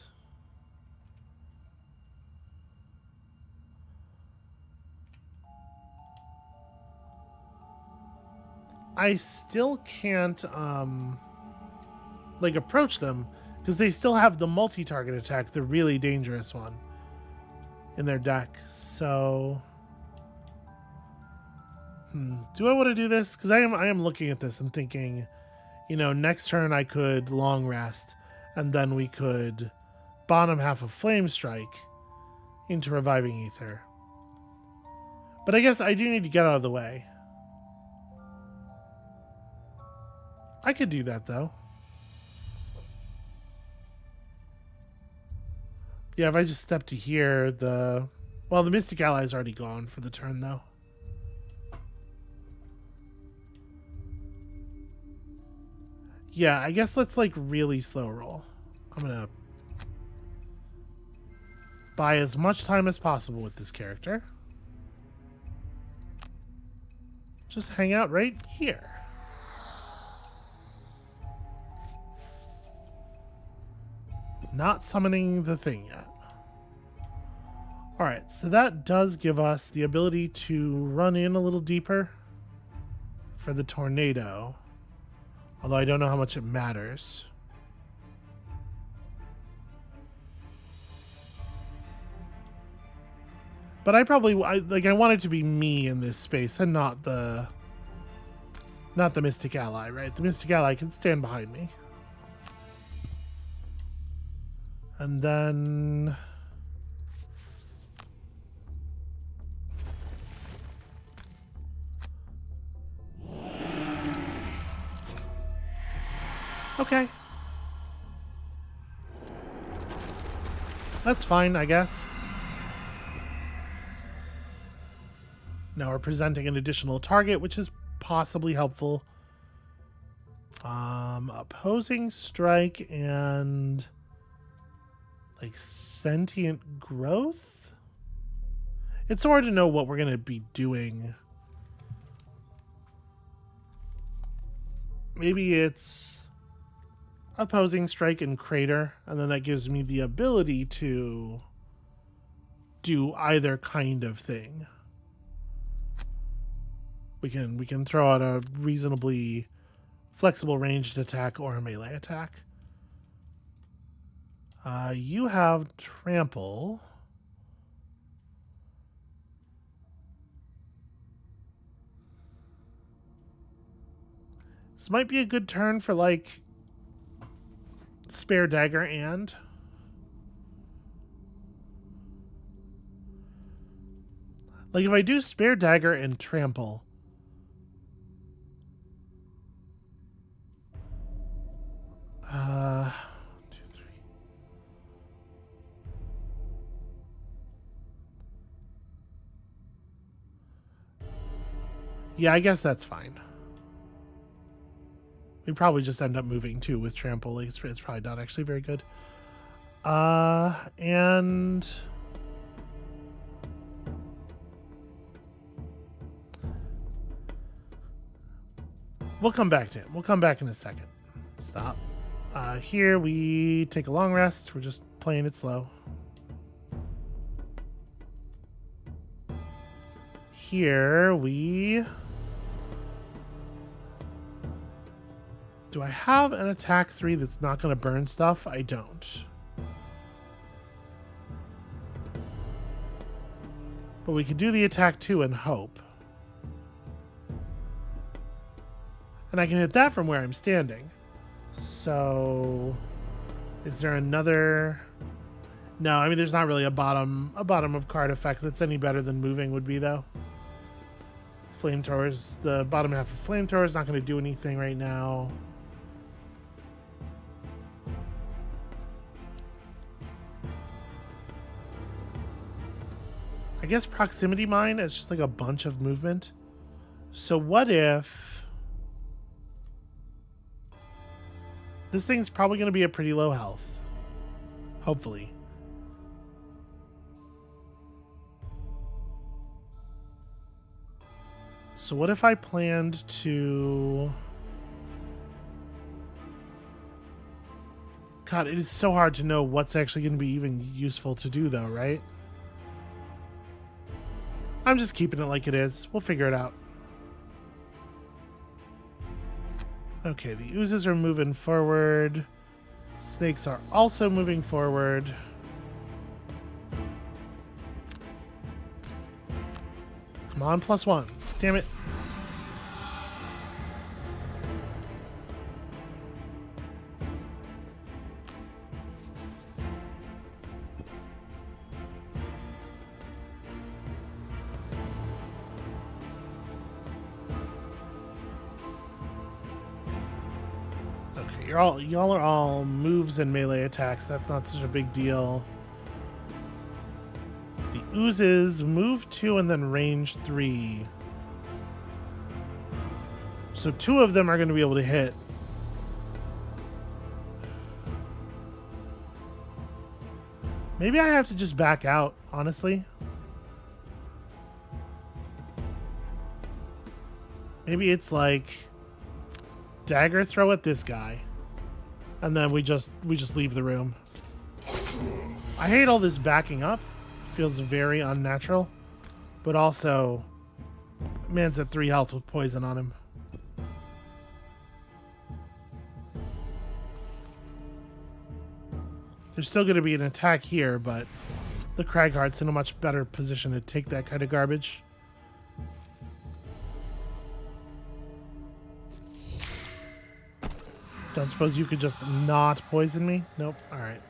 I still can't, like, approach them because they still have the multi-target attack, the really dangerous one, in their deck. So, do I want to do this? Because I am looking at this and thinking, You know, next turn I could long rest, and then we could bottom half of Flame Strike into Reviving Ether. But I guess I do need to get out of the way. I could do that, though. Yeah, if I just step to here, well, the Mystic Ally is already gone for the turn, though. Yeah, I guess let's, like, really slow roll. I'm gonna buy as much time as possible with this character. Just hang out right here. Not summoning the thing yet. Alright, so that does give us the ability to run in a little deeper for the tornado. Although I don't know how much it matters. But I want it to be me in this space and not the Mystic Ally, right? The Mystic Ally can stand behind me. And then okay. That's fine, I guess. Now we're presenting an additional target, which is possibly helpful. Opposing strike and like sentient growth? It's hard to know what we're going to be doing. Maybe it's opposing strike and crater, and then that gives me the ability to do either kind of thing. We can throw out a reasonably flexible ranged attack or a melee attack. You have trample. This might be a good turn for like spare dagger and like if I do spare dagger and trample. Yeah, I guess that's fine. We probably just end up moving too with trample. Like it's probably not actually very good. And we'll come back to him. We'll come back in a second. Stop. Here we take a long rest. We're just playing it slow. Here we... Do I have an attack 3 that's not going to burn stuff? I don't. But we could do the attack 2 and hope. And I can hit that from where I'm standing. So... Is there another... No, I mean, there's not really a bottom of card effect that's any better than moving would be, though. Flamethrowers, the bottom half of Flamethrower is not going to do anything right now. I guess Proximity Mine is just like a bunch of movement. So what if... This thing's probably going to be a pretty low health. Hopefully. So what if I planned to... God, it is so hard to know what's actually going to be even useful to do, though, right? I'm just keeping it like it is. We'll figure it out. Okay, the oozes are moving forward. Snakes are also moving forward. Come on, +1. Damn it. y'all are all moves and melee attacks. That's not such a big deal. The oozes move 2 and then range 3. So 2 of them are going to be able to hit. Maybe I have to just back out, honestly. Maybe it's like dagger throw at this guy, and then we just leave the room. I hate all this backing up. Feels very unnatural, but also man's at 3 health with poison on him. There's still going to be an attack here, but the Cragheart's in a much better position to take that kind of garbage. Don't suppose you could just not poison me? Nope. All right.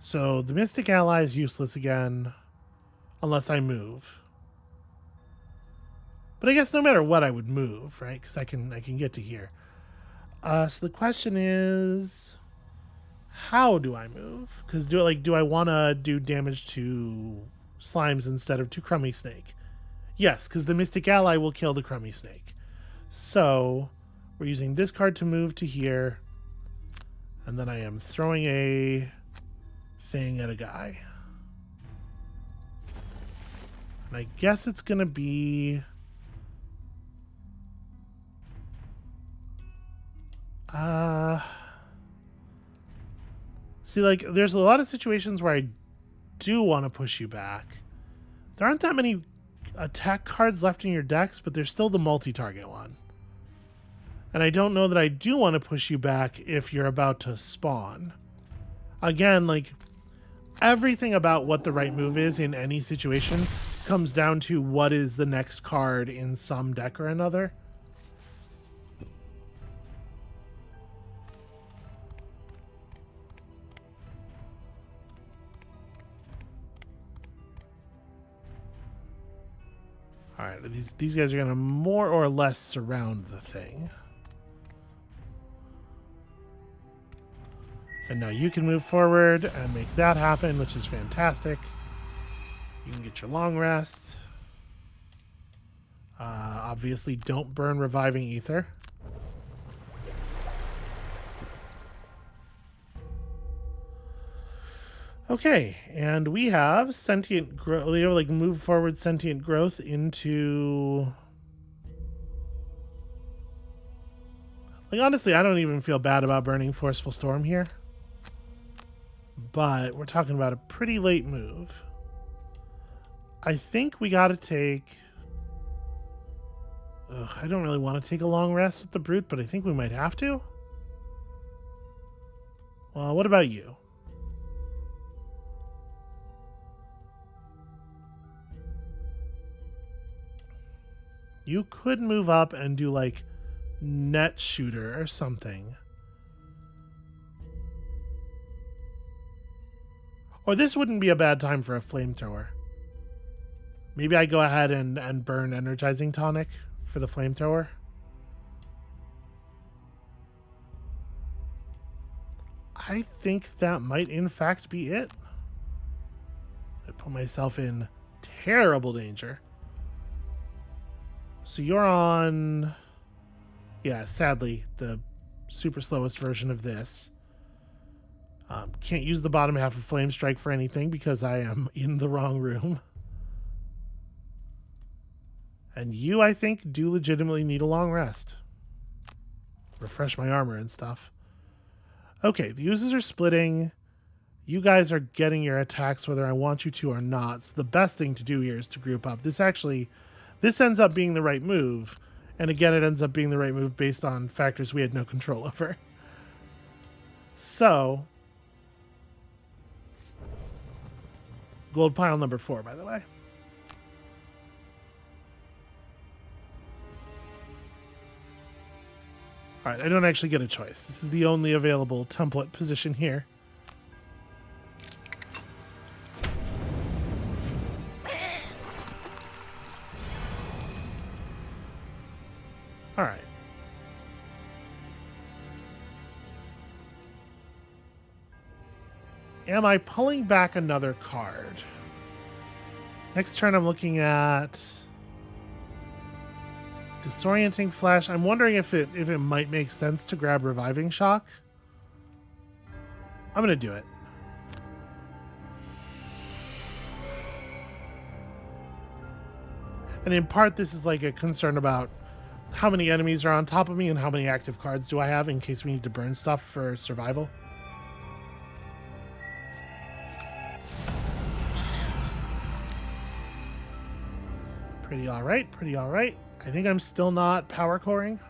So the Mystic Ally is useless again, unless I move. But I guess no matter what, I would move, right? Because I can get to here. So the question is, how do I move? Because do I want to do damage to slimes instead of to Crummy Snake? Yes, because the Mystic Ally will kill the Crummy Snake. So we're using this card to move to here, and then I am throwing a thing at a guy. And I guess it's gonna be see, like, there's a lot of situations where I do want to push you back. There aren't that many attack cards left in your decks, but there's still the multi-target one. And I don't know that I do want to push you back if you're about to spawn. Again, like, everything about what the right move is in any situation comes down to what is the next card in some deck or another. Alright, these guys are going to more or less surround the thing. And now you can move forward and make that happen, which is fantastic. You can get your long rest. Obviously, don't burn Reviving Ether. Okay, and we have sentient growth. We have like move forward sentient growth into. Like, honestly, I don't even feel bad about burning Forceful Storm here. But we're talking about a pretty late move. I think we got to take. I don't really want to take a long rest with the Brute, but I think we might have to. Well, what about you? You could move up and do like net shooter or something. Or this wouldn't be a bad time for a flamethrower. Maybe I go ahead and burn Energizing Tonic for the flamethrower. I think that might in fact be it. I put myself in terrible danger. So you're on, yeah, sadly, the super slowest version of this. Can't use the bottom half of Flame Strike for anything because I am in the wrong room. And you, I think, do legitimately need a long rest. Refresh my armor and stuff. Okay, the uses are splitting. You guys are getting your attacks whether I want you to or not. So the best thing to do here is to group up. This ends up being the right move. And again, it ends up being the right move based on factors we had no control over. So, gold pile number 4, by the way. All right, I don't actually get a choice. This is the only available template position here. All right. Am I pulling back another card? Next turn I'm looking at Disorienting Flash. I'm wondering if it might make sense to grab Reviving Shock. I'm going to do it. And in part, this is like a concern about how many enemies are on top of me and how many active cards do I have in case we need to burn stuff for survival. Pretty all right, pretty all right. I think I'm still not power coring.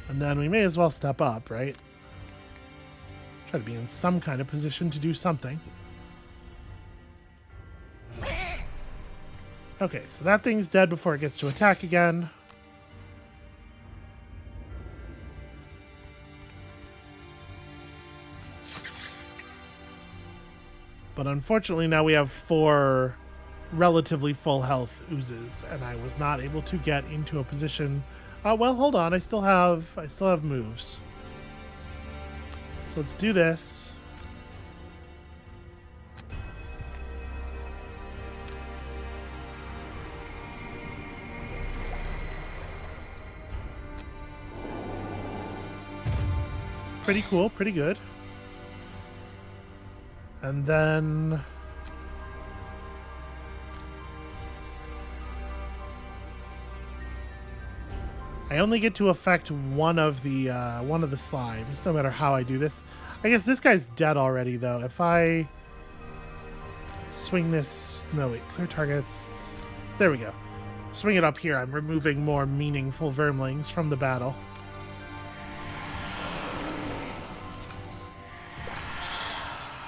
And then we may as well step up, right? Try to be in some kind of position to do something. Okay, so that thing's dead before it gets to attack again. But unfortunately now we have 4 relatively full health oozes, and I was not able to get into a position. Well, hold on, I still have moves. So let's do this. Pretty cool, pretty good. And then I only get to affect one of the slimes, no matter how I do this. I guess this guy's dead already, though. If I swing this... No, wait. Clear targets. There we go. Swing it up here. I'm removing more meaningful vermlings from the battle.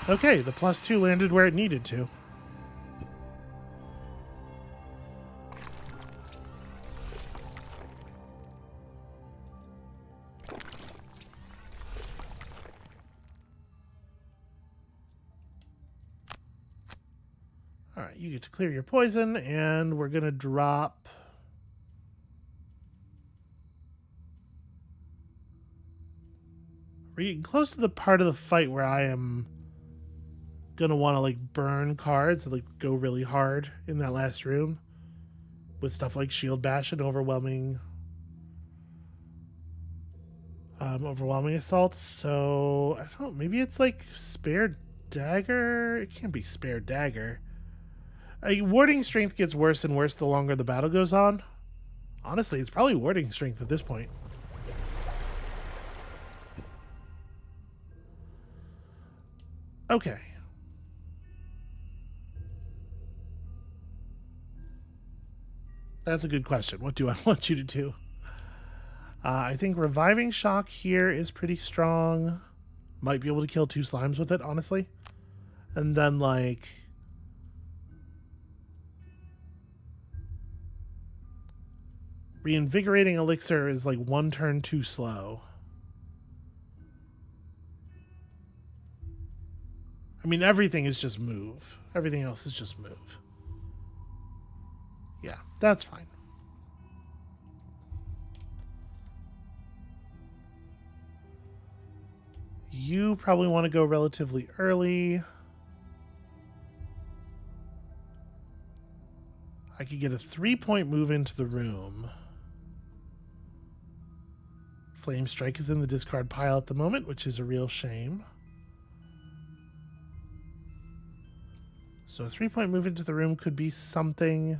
Okay, the +2 landed where it needed to. All right, you get to clear your poison, and we're going to drop... We're getting close to the part of the fight where I am going to want to, like, burn cards and, like, go really hard in that last room with stuff like Shield Bash and Overwhelming Assault. So, I don't know, maybe it's, like, Spare Dagger? It can't be Spare Dagger. Warding Strength gets worse and worse the longer the battle goes on. Honestly, it's probably Warding Strength at this point. Okay. That's a good question. What do I want you to do? I think Reviving Shock here is pretty strong. Might be able to kill 2 slimes with it, honestly. And then, like... Reinvigorating Elixir is, like, 1 turn too slow. I mean, everything is just move. Everything else is just move. Yeah, that's fine. You probably want to go relatively early. I could get a 3-point move into the room. Flame Strike is in the discard pile at the moment, which is a real shame. So a 3-point move into the room could be something.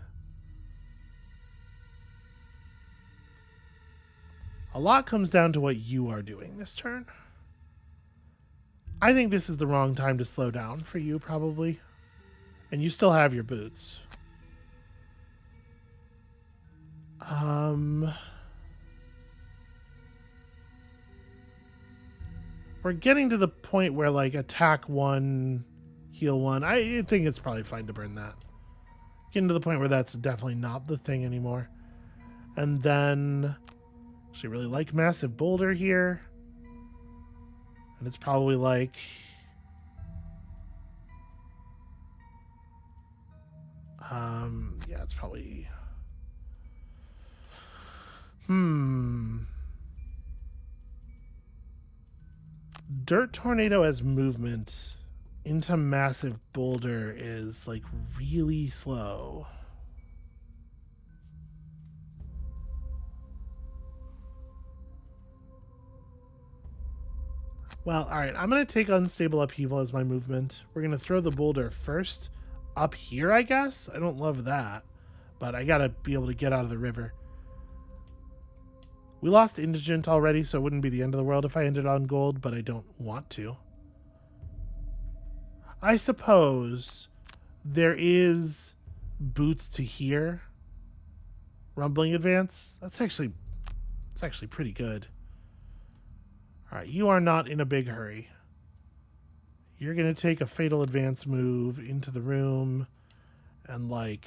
A lot comes down to what you are doing this turn. I think this is the wrong time to slow down for you, probably. And you still have your boots. We're getting to the point where, like, attack 1, heal 1. I think it's probably fine to burn that. Getting to the point where that's definitely not the thing anymore. And then... Actually really like Massive Boulder here. And it's probably like... Yeah, it's probably... Dirt Tornado as movement into Massive Boulder is, like, really slow. Well, alright, I'm going to take Unstable Upheaval as my movement. We're going to throw the boulder first. Up here, I guess? I don't love that. But I got to be able to get out of the river. We lost Indigent already, so it wouldn't be the end of the world if I ended on gold, but I don't want to. I suppose there is boots to here. Rumbling Advance. It's actually pretty good. Alright, you are not in a big hurry. You're going to take a Fatal Advance move into the room and, like,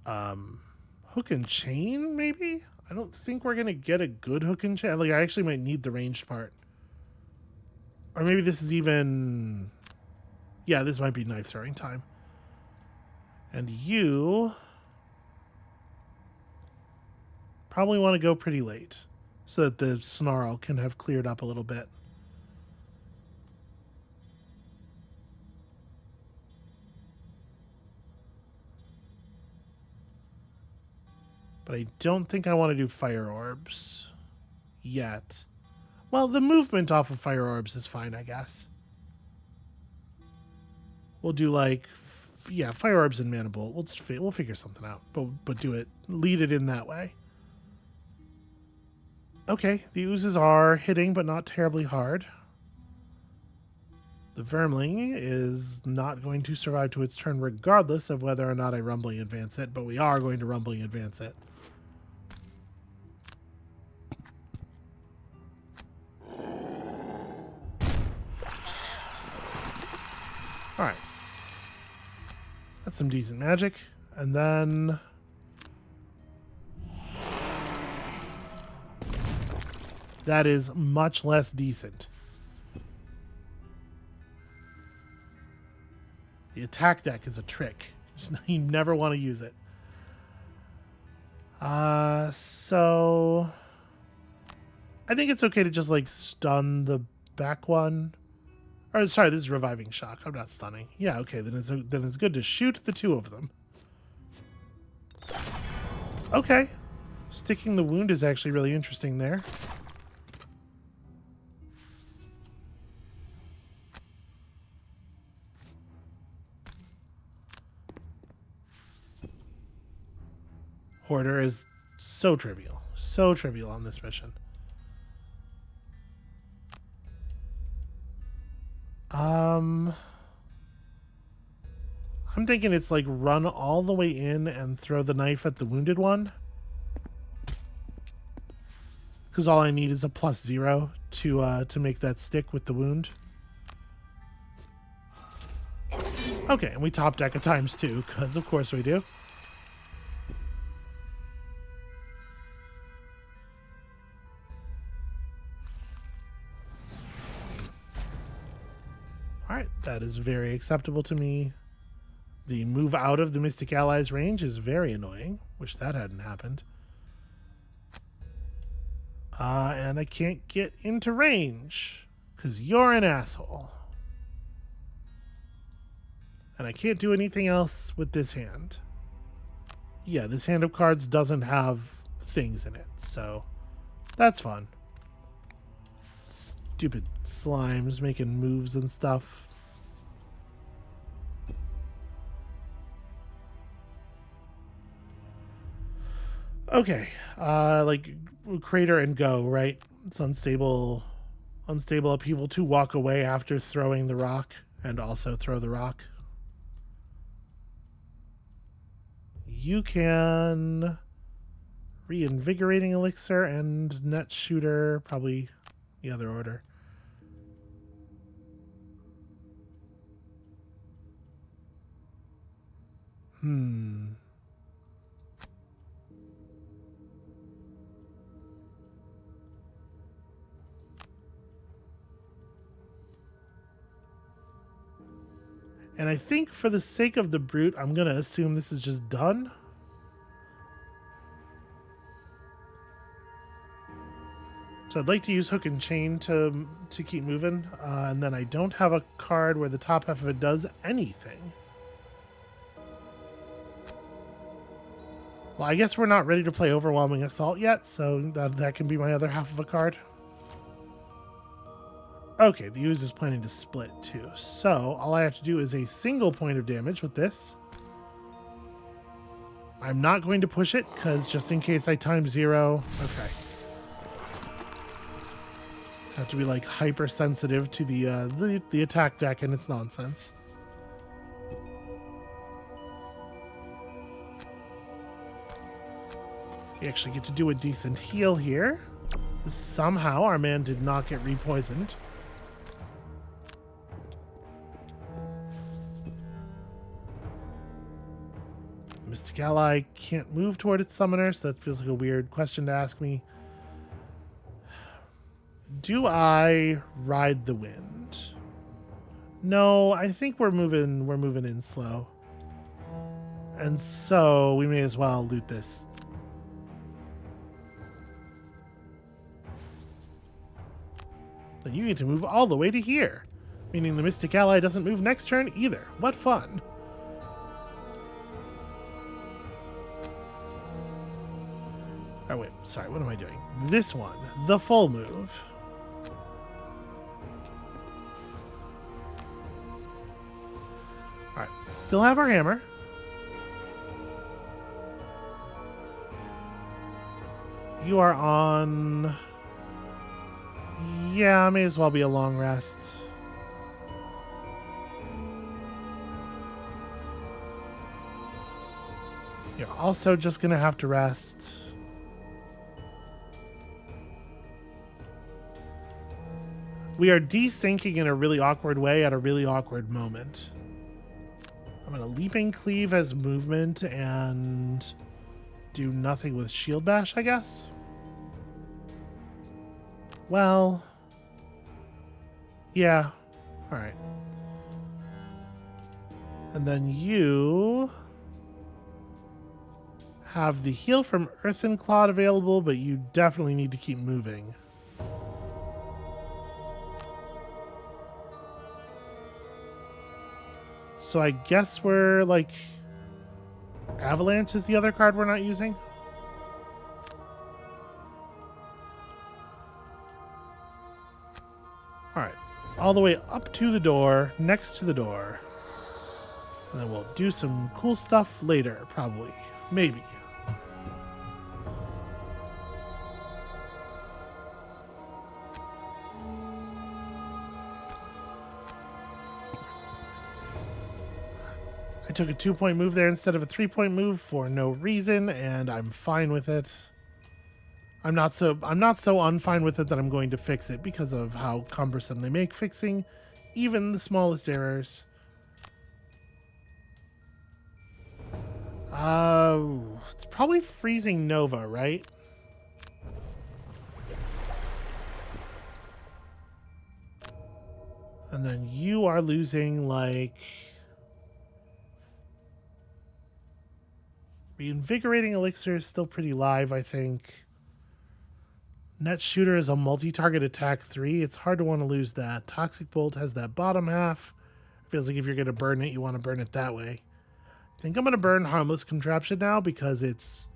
hook and chain, maybe? I don't think we're going to get a good hook and chain. Like, I actually might need the ranged part. Or maybe this is even... Yeah, this might be knife throwing time. And you probably want to go pretty late so that the snarl can have cleared up a little bit. But I don't think I want to do fire orbs yet. Well, the movement off of fire orbs is fine, I guess. We'll do, like, yeah, fire orbs and mana bolt. We'll figure something out, but do it. Lead it in that way. Okay, the oozes are hitting, but not terribly hard. The Vermling is not going to survive to its turn regardless of whether or not I Rumbling Advance it, but we are going to Rumbling Advance it. Alright. That's some decent magic. And then... that is much less decent. The attack deck is a trick. You never want to use it. So... I think it's okay to just, like, stun the back one. Or, sorry, this is Reviving Shock. I'm not stunning. Yeah, okay, then it's good to shoot the two of them. Okay. Sticking the wound is actually really interesting there. Hoarder is so trivial. So trivial on this mission. I'm thinking it's like run all the way in and throw the knife at the wounded one. Because all I need is a +0 to make that stick with the wound. Okay, and we top deck a ×2, because of course we do. Alright, that is very acceptable to me. The move out of the Mystic Allies range is very annoying. Wish that hadn't happened. And I can't get into range, because you're an asshole. And I can't do anything else with this hand. Yeah, this hand of cards doesn't have things in it, so that's fun. Stupid slimes making moves and stuff. Okay, like crater and go, right? It's unstable upheaval to walk away after throwing the rock and also throw the rock. You can reinvigorating elixir and net shooter, probably the other order. And I think for the sake of the brute, I'm going to assume this is just done. So I'd like to use hook and chain to keep moving. And then I don't have a card where the top half of it does anything. Well, I guess we're not ready to play Overwhelming Assault yet, so that can be my other half of a card. Okay, the ooze is planning to split too. So all I have to do is a single point of damage with this. I'm not going to push it, because just in case I time 0... Okay. Have to be like hypersensitive to the attack deck and its nonsense. We actually get to do a decent heal here. Somehow our man did not get repoisoned. Mystic Ally can't move toward its summoner, so that feels like a weird question to ask me. Do I ride the wind? No, I think we're moving in slow. And so we may as well loot this. Then you need to move all the way to here. Meaning the Mystic Ally doesn't move next turn either. What fun. Oh wait, sorry, what am I doing? This one, the full move. Alright, still have our hammer. You are on... Yeah, may as well be a long rest. You're also just going to have to rest. We are desyncing in a really awkward way at a really awkward moment. I'm going to Leaping Cleave as movement and do nothing with Shield Bash, I guess. Well... Yeah. Alright. And then you have the heal from Earthen Clod available, but you definitely need to keep moving. So I guess we're like... Avalanche is the other card we're not using? Alright. All the way up to the door, next to the door. And then we'll do some cool stuff later, probably. Maybe. I took a 2-point move there instead of a 3-point move for no reason, and I'm fine with it. I'm not so unfine with it that I'm going to fix it because of how cumbersome they make fixing even the smallest errors. It's probably freezing Nova, right? And then you are losing like Reinvigorating Elixir is still pretty live, I think. Net Shooter is a multi-target attack 3. It's hard to want to lose that. Toxic Bolt has that bottom half. Feels like if you're going to burn it, you want to burn it that way. I think I'm going to burn Harmless Contraption now because it's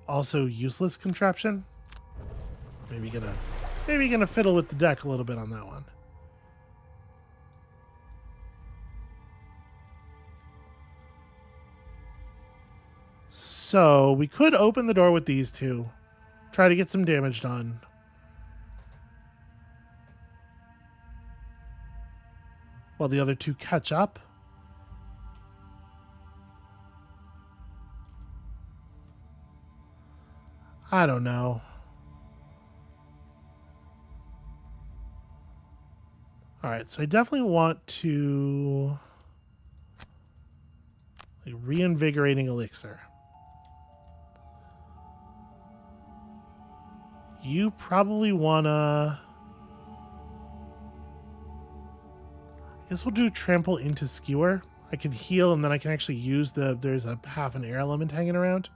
also Useless Contraption. Maybe gonna fiddle with the deck a little bit on that one. So we could open the door with these two. Try to get some damage done. While the other two catch up. I don't know. Alright, so I definitely want to... like, Reinvigorating Elixir. You probably wanna... guess we'll do trample into skewer. I can heal and then I can actually use there's a half an air element hanging around.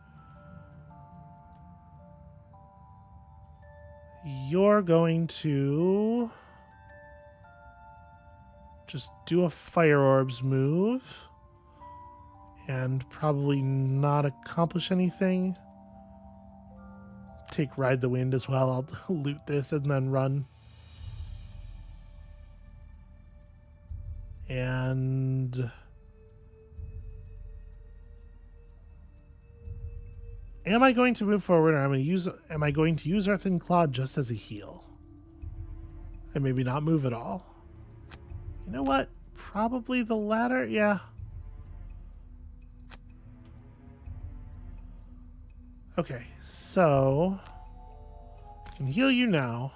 You're going to just do a fire orbs move and probably not accomplish anything. Take ride the wind as well. I'll loot this and then run. And am I going to move forward, or am I going to use Earthen Claw just as a heal? And maybe not move at all? You know what? Probably the latter, yeah. Okay, so I can heal you now.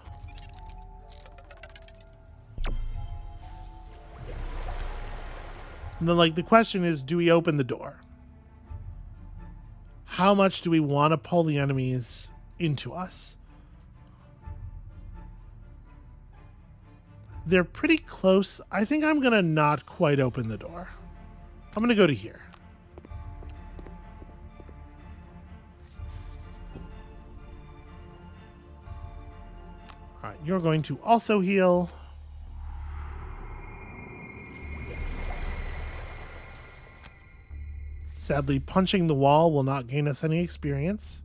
And then, like, the question is, do we open the door? How much do we want to pull the enemies into us? They're pretty close. I think I'm going to not quite open the door. I'm going to go to here. All right, you're going to also heal. Sadly, punching the wall will not gain us any experience.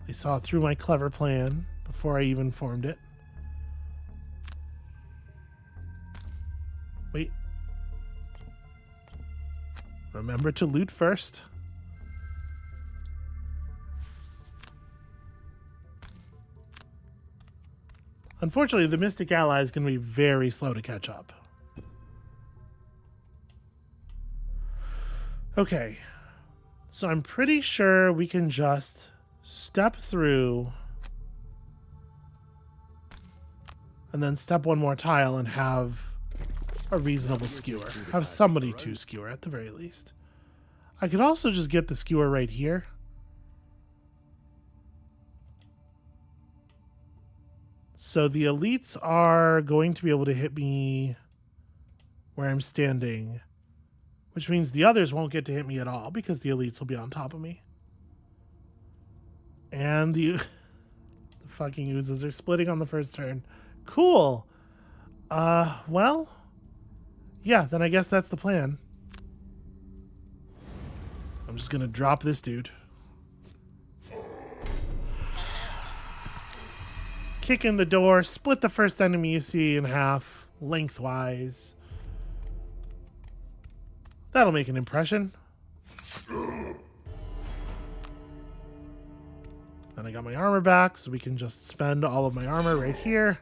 They saw through my clever plan before I even formed it. Wait. Remember to loot first. Unfortunately, the Mystic Ally is going to be very slow to catch up. Okay, so I'm pretty sure we can just step through and then step one more tile and have a reasonable skewer. Have somebody to skewer at the very least. I could also just get the skewer right here. So the elites are going to be able to hit me where I'm standing, which means the others won't get to hit me at all because the elites will be on top of me. And the fucking oozes are splitting on the first turn. Cool. Well, yeah, then I guess that's the plan. I'm just going to drop this dude. Kick in the door, split the first enemy you see in half, lengthwise. That'll make an impression. And I got my armor back, so we can just spend all of my armor right here.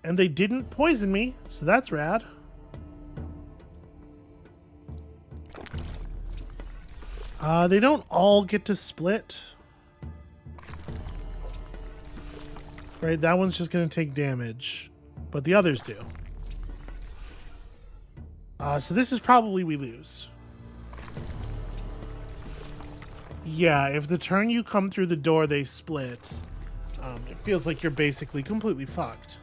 And they didn't poison me, so that's rad. They don't all get to split. Right, that one's just going to take damage, but the others do. So this is probably we lose. Yeah, if the turn you come through the door they split, it feels like you're basically completely fucked.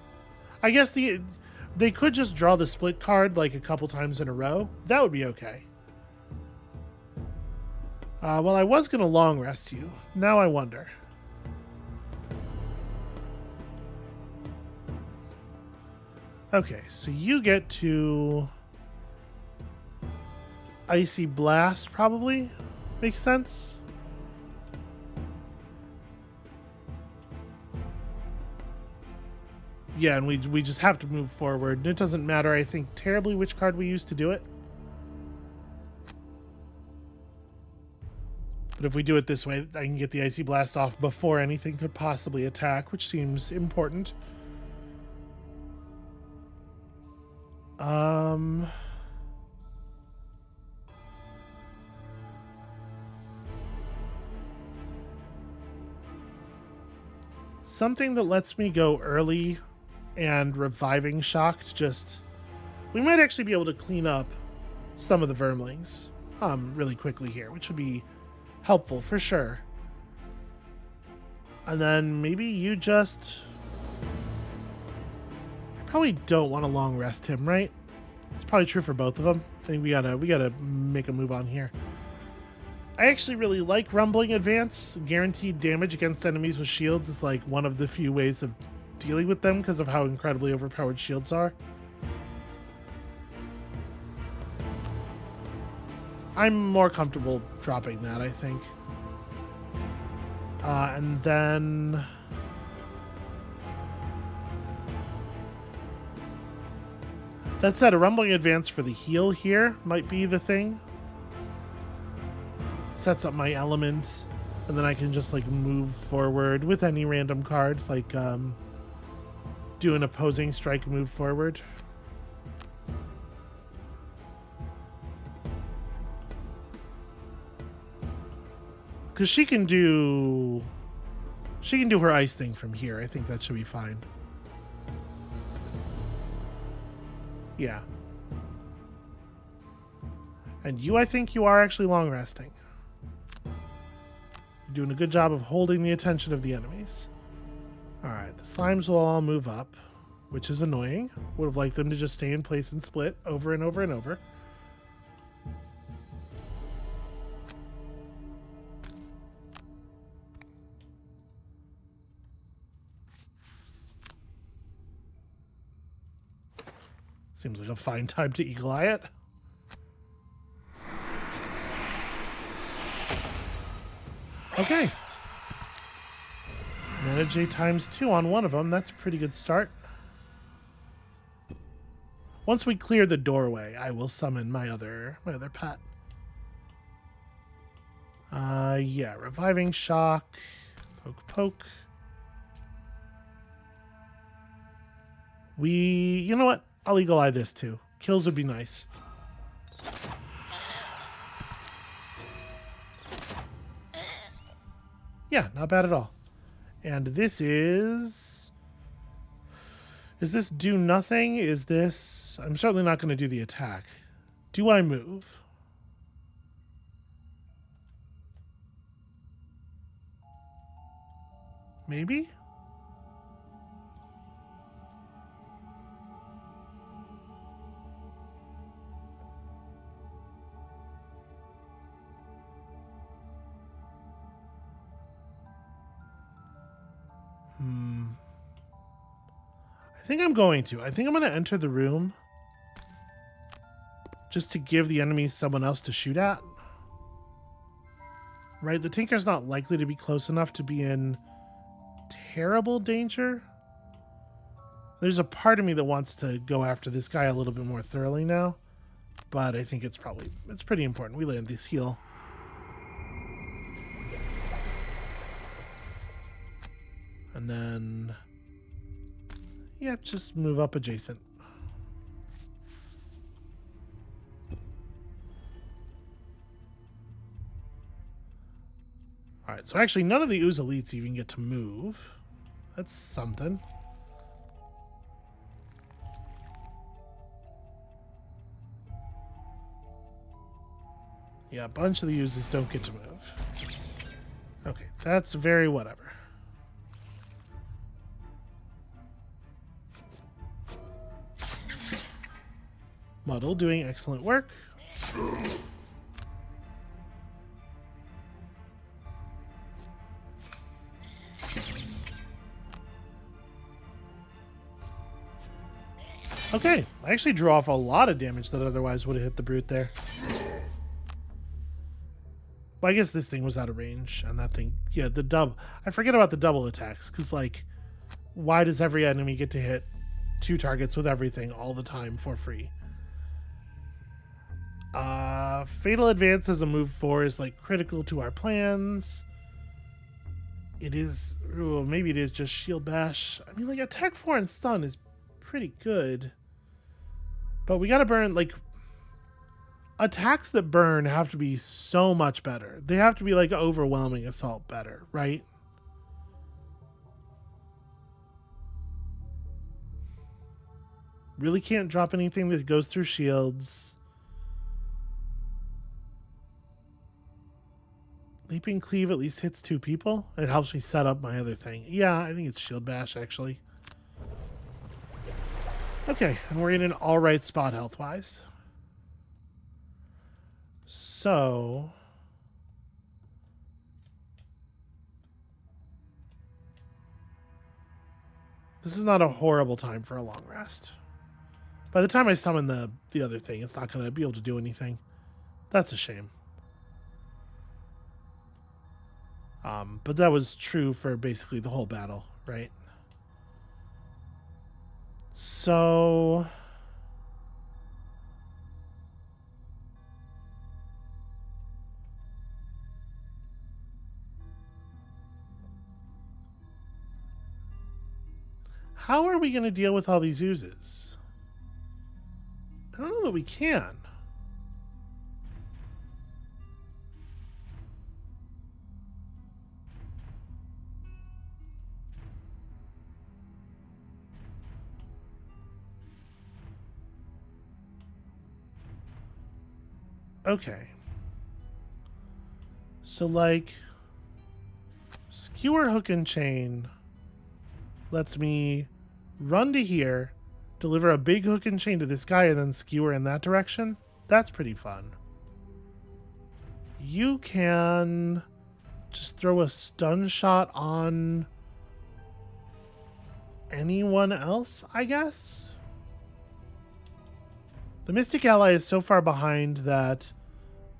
I guess they could just draw the split card like a couple times in a row. That would be okay. Well, I was going to long rest you. Now I wonder. Okay, so you get to Icy Blast, probably. Makes sense. Yeah, and we just have to move forward. It doesn't matter, I think, terribly which card we use to do it. But if we do it this way, I can get the Icy Blast off before anything could possibly attack, which seems important. Something that lets me go early and reviving shocked just... We might actually be able to clean up some of the vermlings really quickly here, which would be helpful for sure. And then maybe you just Probably don't want to long rest him, right? It's probably true for both of them. I think we gotta make a move on here. I actually really like Rumbling Advance. Guaranteed damage against enemies with shields is like one of the few ways of dealing with them because of how incredibly overpowered shields are. I'm more comfortable dropping that, I think. And then... That said, a Rumbling Advance for the heal here might be the thing. Sets up my element, and then I can just like move forward with any random card, like do an opposing strike move forward. Because she can do her ice thing from here. I think that should be fine. Yeah. And you, I think you are actually long resting. You're doing a good job of holding the attention of the enemies. Alright, the slimes will all move up, which is annoying. Would have liked them to just stay in place and split over and over and over. Seems like a fine time to eagle eye it. Okay. Manage a ×2 on one of them. That's a pretty good start. Once we clear the doorway, I will summon my other pet. Yeah, reviving shock. Poke, poke. You know what? I'll eagle eye this too. Kills would be nice. Yeah, not bad at all. And this is this do nothing? Is this... I'm certainly not going to do the attack. Do I move? Maybe? I think I'm going to. I think I'm going to enter the room just to give the enemies someone else to shoot at. Right? The Tinker's not likely to be close enough to be in terrible danger. There's a part of me that wants to go after this guy a little bit more thoroughly now, but I think it's pretty important. We land this heal. And then, yeah, just move up adjacent. All right, so actually none of the Ooze Elites even get to move. That's something. Yeah, a bunch of the Oozes don't get to move. Okay, that's very whatever. Muddle doing excellent work. Okay, I actually drew off a lot of damage that otherwise would have hit the brute there. Well, I guess this thing was out of range, and that thing, yeah, the double. I forget about the double attacks, because, like, why does every enemy get to hit 2 targets with everything all the time for free? Fatal Advance as a move 4 is, like, critical to our plans. It is, maybe it is just Shield Bash. I mean, like, Attack 4 and Stun is pretty good. But we gotta burn, like, attacks that burn have to be so much better. They have to be, like, overwhelming assault better, right? Really can't drop anything that goes through shields. Leaping Cleave at least hits 2 people. It helps me set up my other thing. Yeah, I think it's Shield Bash, actually. Okay, and we're in an alright spot health-wise. So... this is not a horrible time for a long rest. By the time I summon the other thing, it's not going to be able to do anything. That's a shame. But that was true for basically the whole battle, right? So... how are we going to deal with all these oozes? I don't know that we can. Okay. So, like, skewer hook and chain lets me run to here, deliver a big hook and chain to this guy, and then skewer in that direction. That's pretty fun. You can just throw a stun shot on anyone else, I guess? The Mystic Ally is so far behind that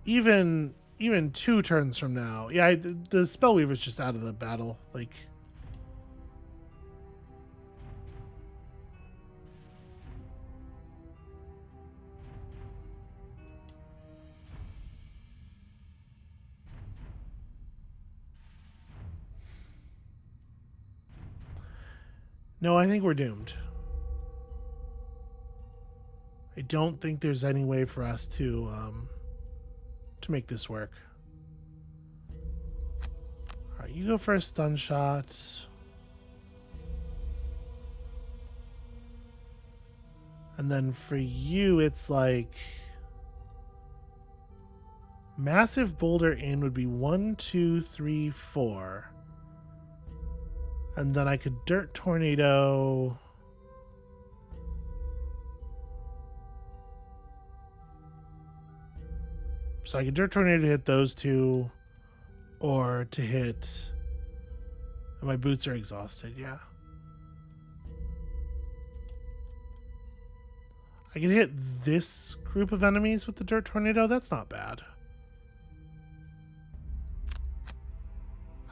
even 2 turns from now... yeah, the Spellweaver's just out of the battle. Like... no, I think we're doomed. I don't think there's any way for us to make this work. All right, you go for a stun shot. And then for you, it's like... massive boulder in would be 1, 2, 3, 4. And then I could dirt tornado... so I could dirt tornado to hit those 2, or to hit... and my boots are exhausted, yeah. I could hit this group of enemies with the dirt tornado. That's not bad.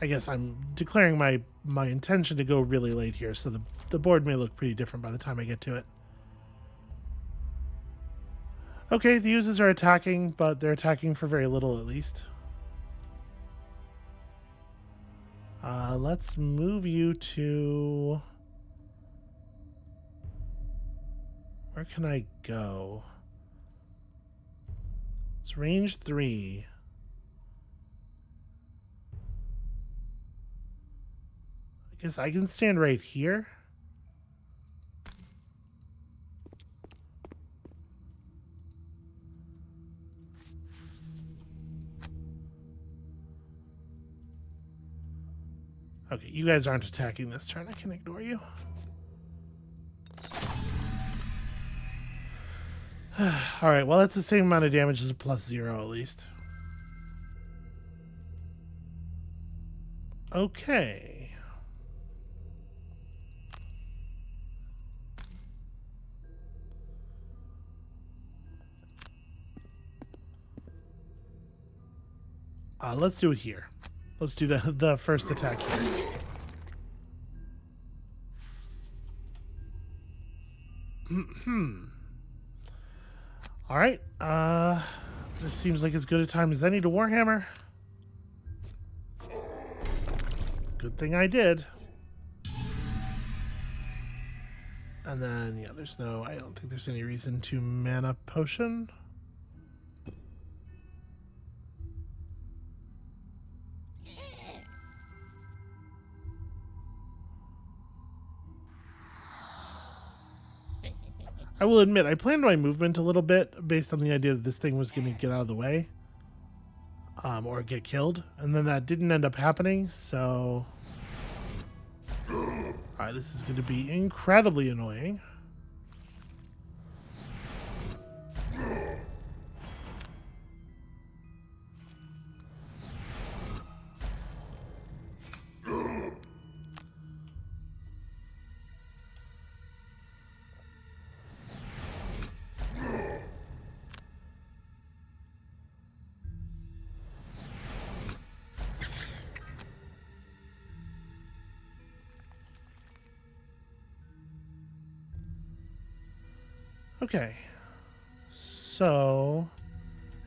I guess I'm declaring my intention to go really late here, so the board may look pretty different by the time I get to it. Okay, the users are attacking, but they're attacking for very little at least. Let's move you to... where can I go? It's range 3. I guess I can stand right here. Okay, you guys aren't attacking this turn. I can ignore you. Alright, well, that's the same amount of damage as a +0 at least. Okay. Let's do it here. Let's do the first attack here. Alright, this seems like as good a time as any to Warhammer. Good thing I did. And then, yeah, I don't think there's any reason to mana potion. I will admit, I planned my movement a little bit based on the idea that this thing was going to get out of the way. Or get killed. And then that didn't end up happening, so... alright, this is going to be incredibly annoying. Okay. So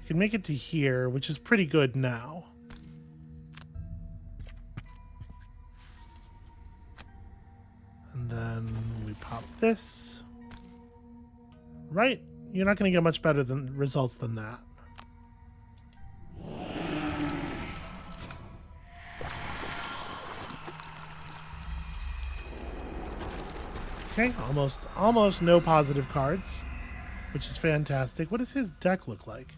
I can make it to here, which is pretty good now. And then we pop this. Right? You're not going to get much better than results than that. Okay, almost no positive cards, which is fantastic. What does his deck look like?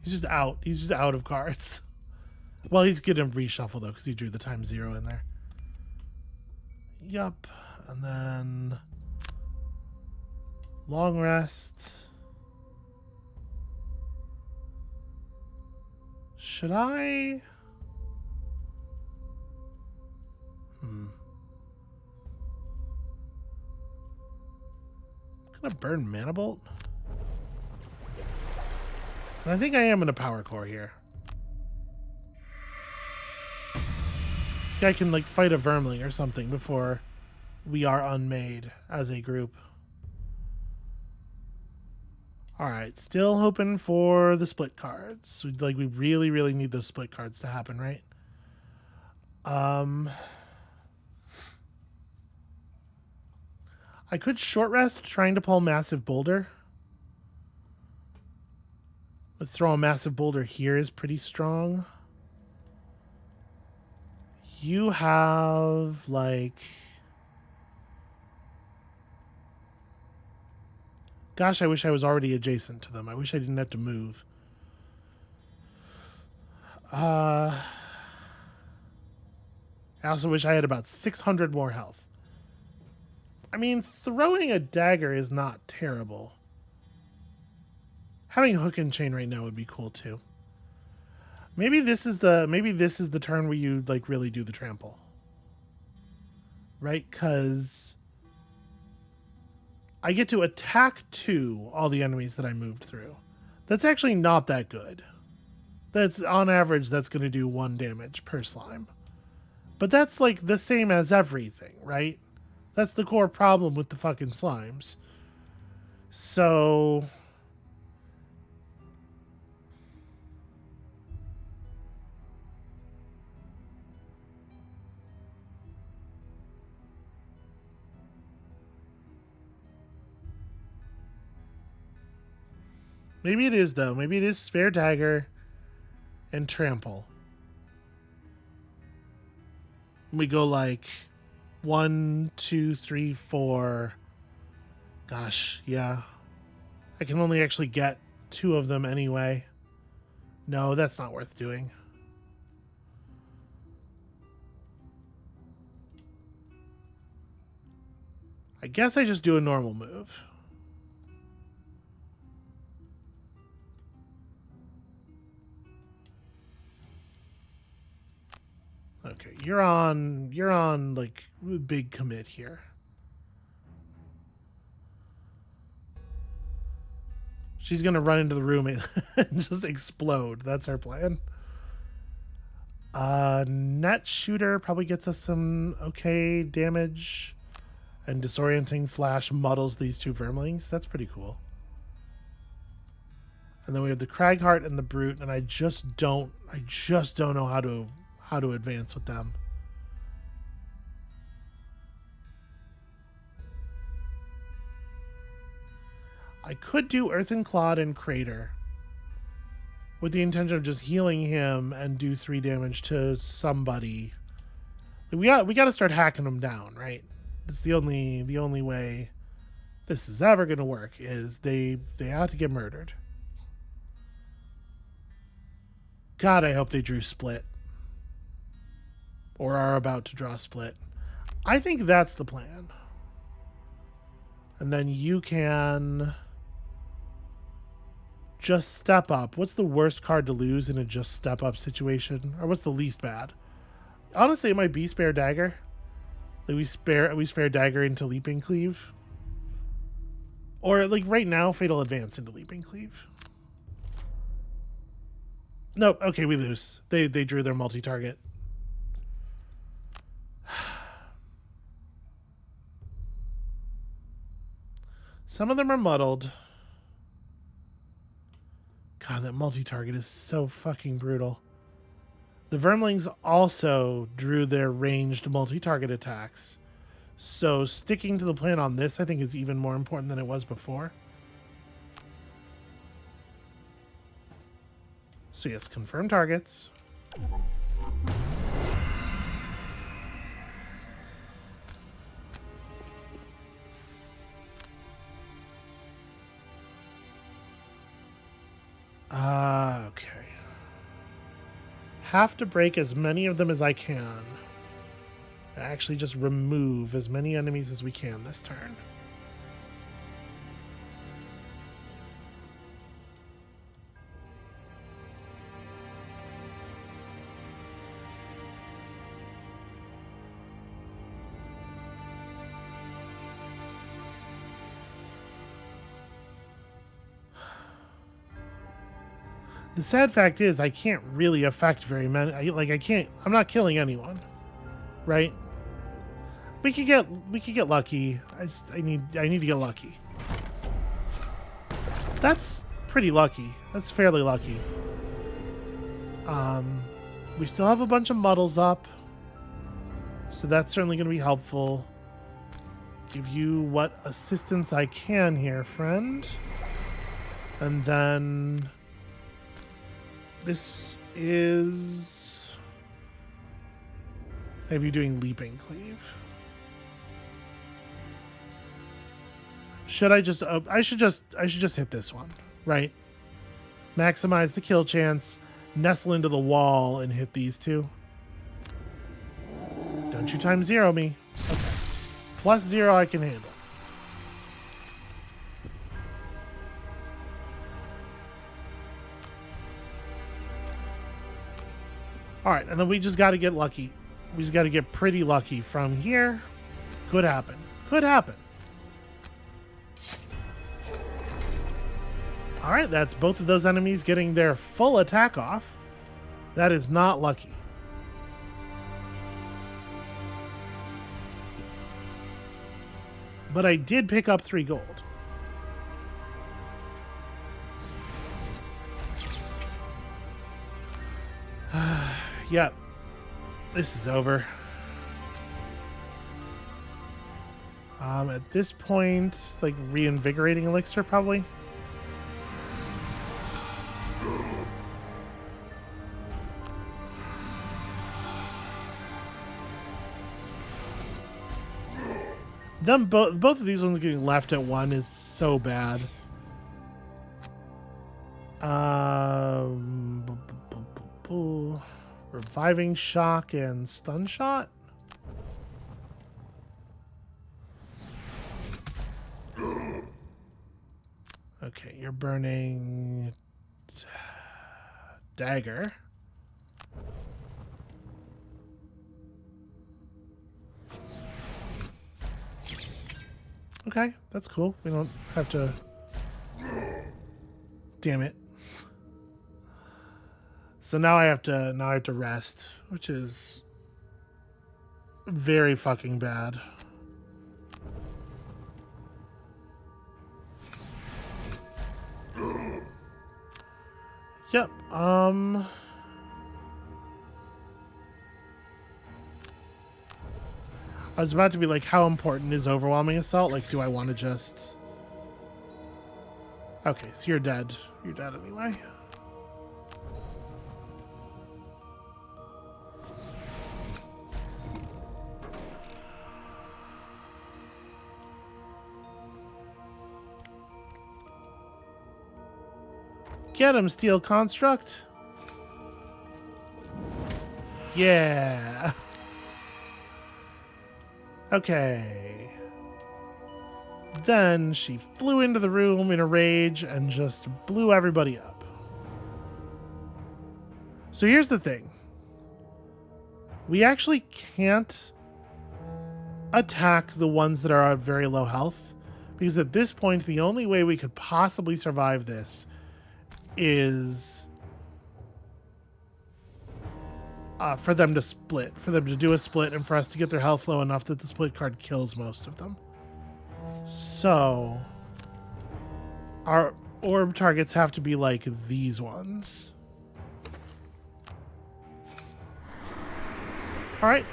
He's just out. He's just out of cards. Well, he's getting reshuffle though, because he drew the ×0 in there. Yup. And then long rest. Should I? Gonna burn Mana Bolt? And I think I am in a power core here. This guy can like fight a Vermling or something before we are unmade as a group. Alright, still hoping for the split cards. We really, really need those split cards to happen, right? I could short rest trying to pull Massive Boulder. But throw a Massive Boulder here is pretty strong. You have, like... Gosh, I wish I was already adjacent to them. I wish I didn't have to move. I also wish I had about 600 more health. I mean, throwing a dagger is not terrible. Having hook and chain right now would be cool too. Maybe this is the turn where you like really do the trample. Right? Cuz I get to attack all the enemies that I moved through. That's actually not that good. That's on average that's going to do 1 damage per slime. But that's like the same as everything, right? That's the core problem with the fucking slimes. So maybe it is though. Maybe it is spare dagger and trample. We go like 1, 2, 3, 4. Gosh, yeah. I can only actually get 2 of them anyway. No, that's not worth doing. I guess I just do a normal move. Okay, you're on like big commit here. She's gonna run into the room and just explode. That's her plan. Net shooter probably gets us some okay damage, and disorienting flash muddles these 2 vermlings. That's pretty cool. And then we have the Cragheart and the Brute, and I just don't know how to advance with them. I could do Earthen Clod and Crater with the intention of just healing him and do 3 damage to somebody. We got to start hacking them down, right? It's the only way this is ever going to work is they have to get murdered. God, I hope they drew Split. Or are about to draw Split. I think that's the plan. And then you can just step up. What's the worst card to lose in a just step up situation? Or what's the least bad? Honestly, it might be Spare Dagger. Like we spare Dagger into Leaping Cleave. Or like right now, Fatal Advance into Leaping Cleave. Nope, okay, we lose. They drew their multi-target. Some of them are muddled. God, that multi-target is so fucking brutal. The Vermlings also drew their ranged multi-target attacks. So sticking to the plan on this, I think, is even more important than it was before. So yes, confirm targets. Okay. Have to break as many of them as I can. Actually, just remove as many enemies as we can this turn. The sad fact is I can't really affect very many. I'm not killing anyone, right? We could get lucky. I need to get lucky. That's pretty lucky. That's fairly lucky. We still have a bunch of muddles up, so that's certainly going to be helpful. Give you what assistance I can here, friend. And then this is... I have you doing leaping cleave. Should I just... I should just hit this one, right? Maximize the kill chance, nestle into the wall, and hit these two. Don't you times zero me. Okay. Plus 0 I can handle. Alright, and then we just got to get lucky. We just got to get pretty lucky from here. Could happen. Could happen. Alright, that's both of those enemies getting their full attack off. That is not lucky. But I did pick up 3 gold. Yep. This is over. At this point, like reinvigorating elixir probably. Both of these ones getting left at 1 is so bad. Reviving shock and stun shot. Okay, you're burning dagger. Okay, that's cool. We don't have to... Damn it. So now I have to rest, which is very fucking bad. Yep. I was about to be like, how important is overwhelming assault? Like, do I want to just... Okay, so you're dead. You're dead anyway. Get him, Steel Construct. Yeah. Okay. Then she flew into the room in a rage and just blew everybody up. So here's the thing. We actually can't attack the ones that are at very low health, because at this point, the only way we could possibly survive this is for them to split, for them to do a split, and for us to get their health low enough that the split card kills most of them. So Our orb targets have to be like these ones. All right.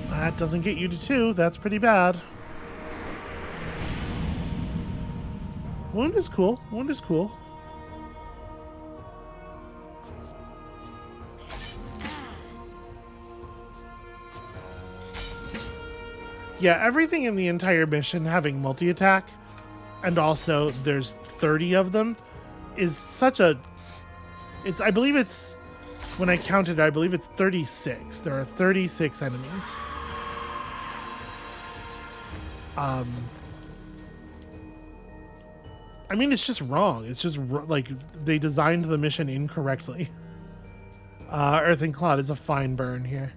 That doesn't get you to 2. That's pretty bad. Wound is cool. Wound is cool. Yeah, everything in the entire mission having multi-attack, and also there's 30 of them, is such a... I believe it's... When I counted, I believe it's 36. There are 36 enemies. I mean, it's just wrong. It's just, like, they designed the mission incorrectly. Earth and Cloud is a fine burn here.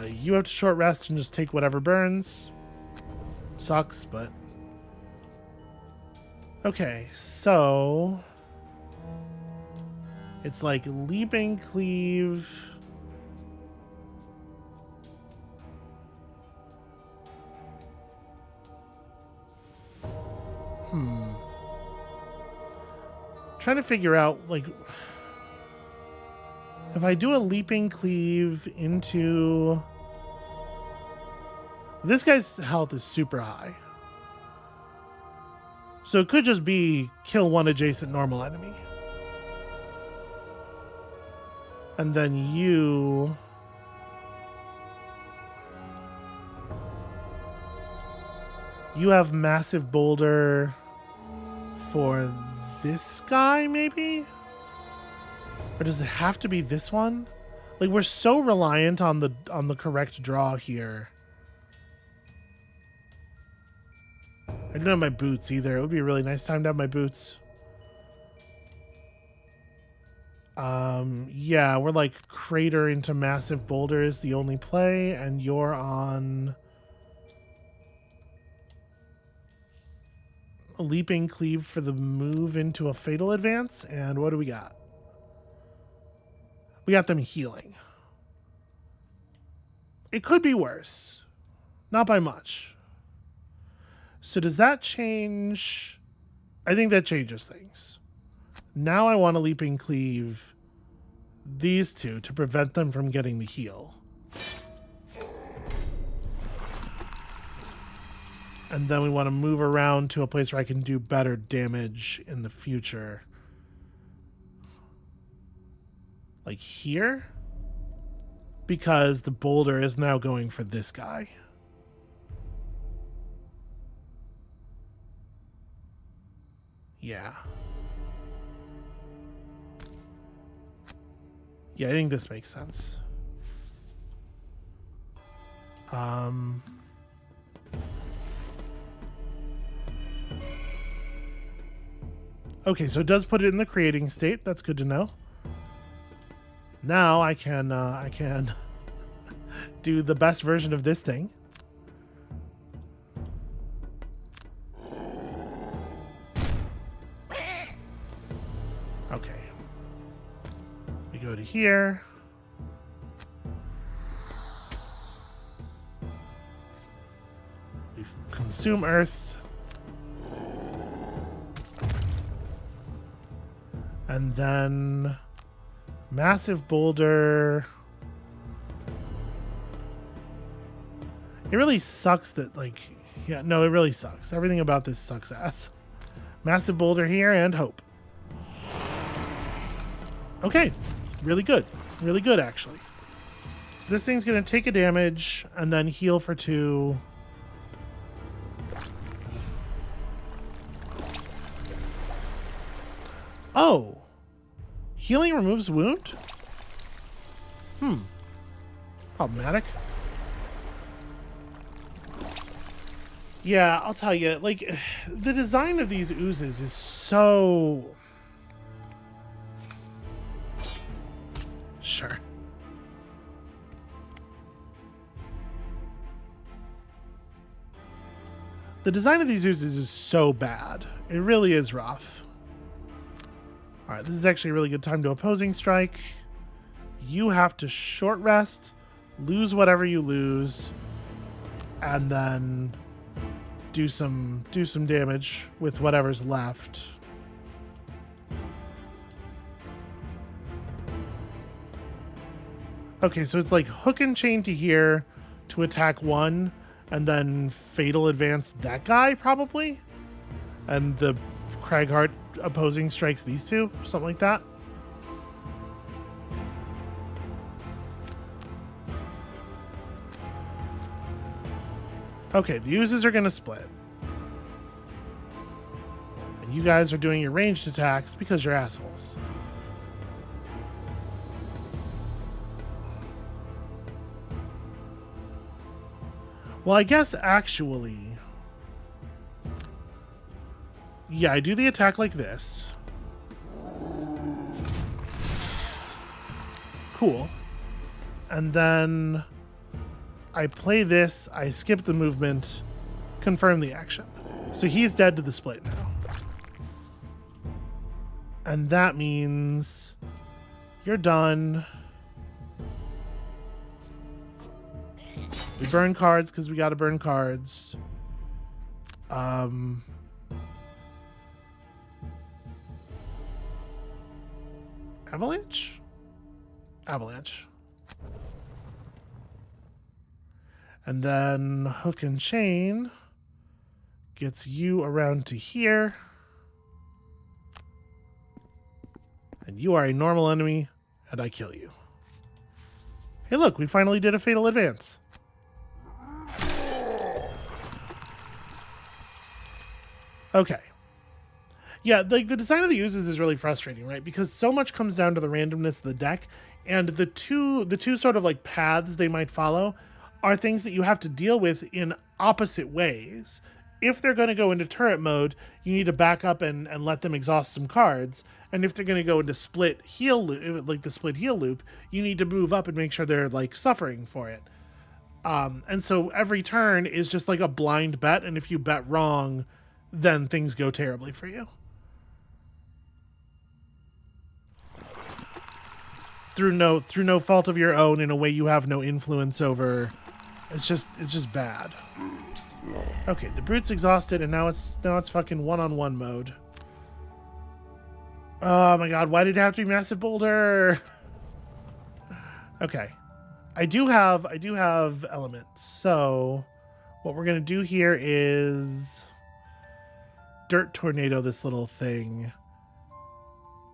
You have to short rest and just take whatever burns. Sucks, but... Okay, so... It's like leaping cleave... Trying to figure out, like... If I do a leaping cleave into... This guy's health is super high. So it could just be kill one adjacent normal enemy. And then you... You have massive boulder for this guy, maybe? Or does it have to be this one? Like, we're so reliant on the correct draw here. I don't have my boots either. It would be a really nice time to have my boots. Yeah, we're like crater into massive boulder is the only play, and you're on a leaping cleave for the move into a fatal advance. And what do we got? We got them healing. It could be worse. Not by much. So does that change? I think that changes things. Now I want to leaping cleave these two to prevent them from getting the heal. And then we want to move around to a place where I can do better damage in the future. Like here? Because the boulder is now going for this guy. Yeah. Yeah, I think this makes sense. Okay, so it does put it in the creating state. That's good to know. Now I can do the best version of this thing. Okay. We go to here. We consume Earth. And then massive boulder. It really sucks that, like, yeah, no, it really sucks. Everything about this sucks ass. Massive boulder here and hope. Okay, really good. Really good, actually. So this thing's going to take a damage and then heal for 2. Oh. Healing removes wound? Problematic. Yeah, I'll tell you, like, the design of these oozes is so... Sure. The design of these oozes is so bad. It really is rough. All right, this is actually a really good time to opposing strike. You have to short rest, lose whatever you lose, and then do some damage with whatever's left. Okay, so it's like hook and chain to here to attack one, and then fatal advance that guy, probably. And the Cragheart opposing strikes these two, something like that. Okay, the uses are going to split. And you guys are doing your ranged attacks because you're assholes. Well, I guess actually... yeah, I do the attack like this. Cool. And then I play this, I skip the movement, confirm the action. So he's dead to the split now. And that means you're done. We burn cards because we got to burn cards. Avalanche? Avalanche. And then hook and chain gets you around to here. And you are a normal enemy, and I kill you. Hey, look, we finally did a fatal advance. Okay. Yeah, like the design of the uses is really frustrating, right? Because so much comes down to the randomness of the deck, and the two sort of like paths they might follow are things that you have to deal with in opposite ways. If they're going to go into turret mode, you need to back up and let them exhaust some cards. And if they're going to go into split heal loop, like the split heal loop, you need to move up and make sure they're like suffering for it. And so every turn is just like a blind bet, and if you bet wrong, then things go terribly for you. Through no fault of your own, in a way you have no influence over. It's just bad. Okay, the brute's exhausted, and now it's fucking one-on-one mode. Oh my god, why did it have to be Massive Boulder? Okay. I do have elements. So what we're gonna do here is Dirt Tornado this little thing.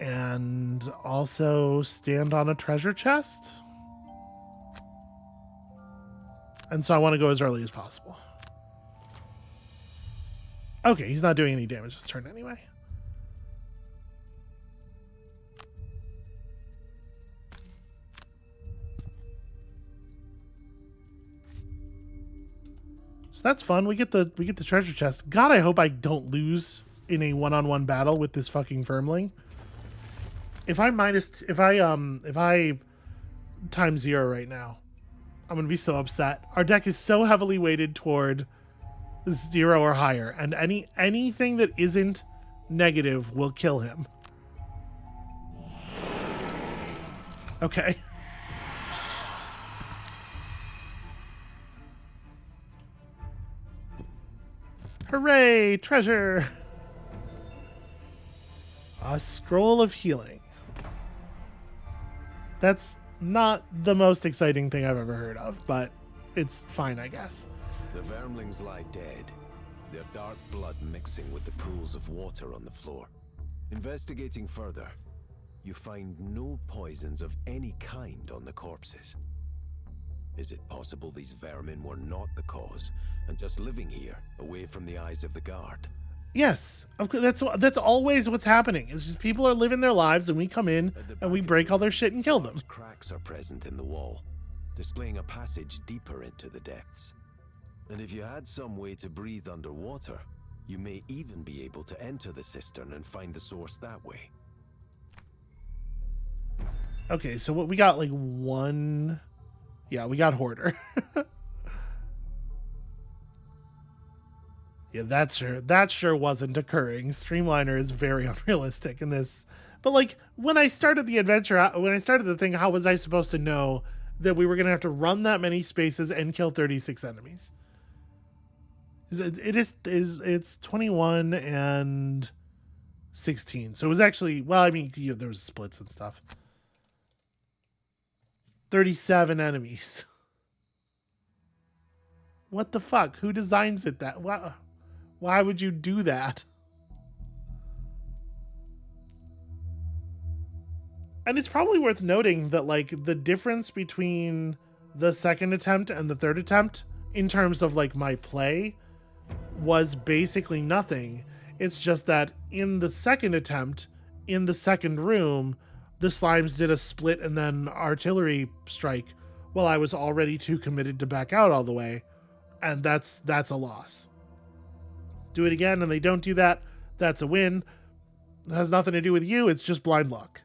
And also stand on a treasure chest. And so I want to go as early as possible. Okay, he's not doing any damage this turn anyway. So that's fun. We get the treasure chest. God, I hope I don't lose in a one-on-one battle with this fucking firmling. If I times 0 right now, I'm gonna be so upset. Our deck is so heavily weighted toward 0 or higher, and anything that isn't negative will kill him. Okay. Hooray! Treasure! A scroll of healing. That's not the most exciting thing I've ever heard of, but it's fine, I guess. The vermlings lie dead, their dark blood mixing with the pools of water on the floor. Investigating further, you find no poisons of any kind on the corpses. Is it possible these vermin were not the cause, and just living here, away from the eyes of the guard? Yes, of course. That's always what's happening. It's just people are living their lives, and we come in and we break all their shit and kill them. Cracks are present in the wall, displaying a passage deeper into the depths. And if you had some way to breathe underwater, you may even be able to enter the cistern and find the source that way. Okay, so what we got, like one... Yeah, we got Hoarder. Yeah, that sure wasn't occurring. Streamliner is very unrealistic in this. But like when I started the adventure, when I started the thing, how was I supposed to know that we were going to have to run that many spaces and kill 36 enemies. It's 21 and 16. So it was actually, well, I mean, there was splits and stuff. 37 enemies. What the fuck? Who designs it that? Why would you do that? And it's probably worth noting that, like, the difference between the second attempt and the third attempt in terms of, like, my play was basically nothing. It's just that in the second attempt, in the second room, the slimes did a split and then artillery strike while I was already too committed to back out all the way. And that's a loss. Do it again and they don't do that. That's a win. It has nothing to do with you. It's just blind luck.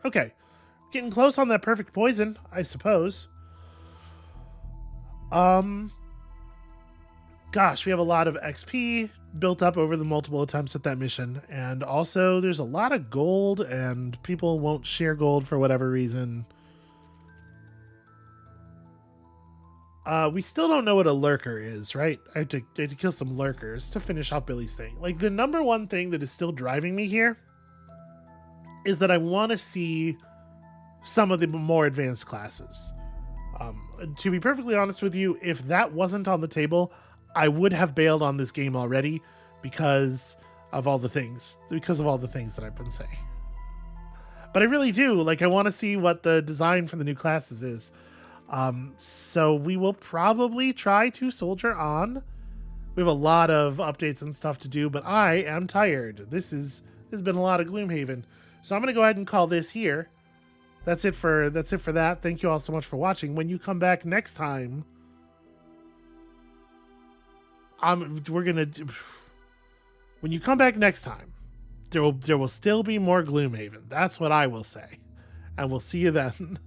Okay. Getting close on that perfect poison, I suppose. Gosh, we have a lot of XP built up over the multiple attempts at that mission. And also, there's a lot of gold, and people won't share gold for whatever reason. We still don't know what a lurker is, right? I had to kill some lurkers to finish off Billy's thing. Like, the number one thing that is still driving me here is that I want to see some of the more advanced classes. To be perfectly honest with you, if that wasn't on the table, I would have bailed on this game already because of all the things that I've been saying. But I really do. Like, I want to see what the design for the new classes is. So we will probably try to soldier on. We have a lot of updates and stuff to do, but I am tired. There's been a lot of Gloomhaven. So I'm going to go ahead and call this here. That's it for that. Thank you all so much for watching. When you come back next time, when you come back next time, there will still be more Gloomhaven. That's what I will say. And we'll see you then.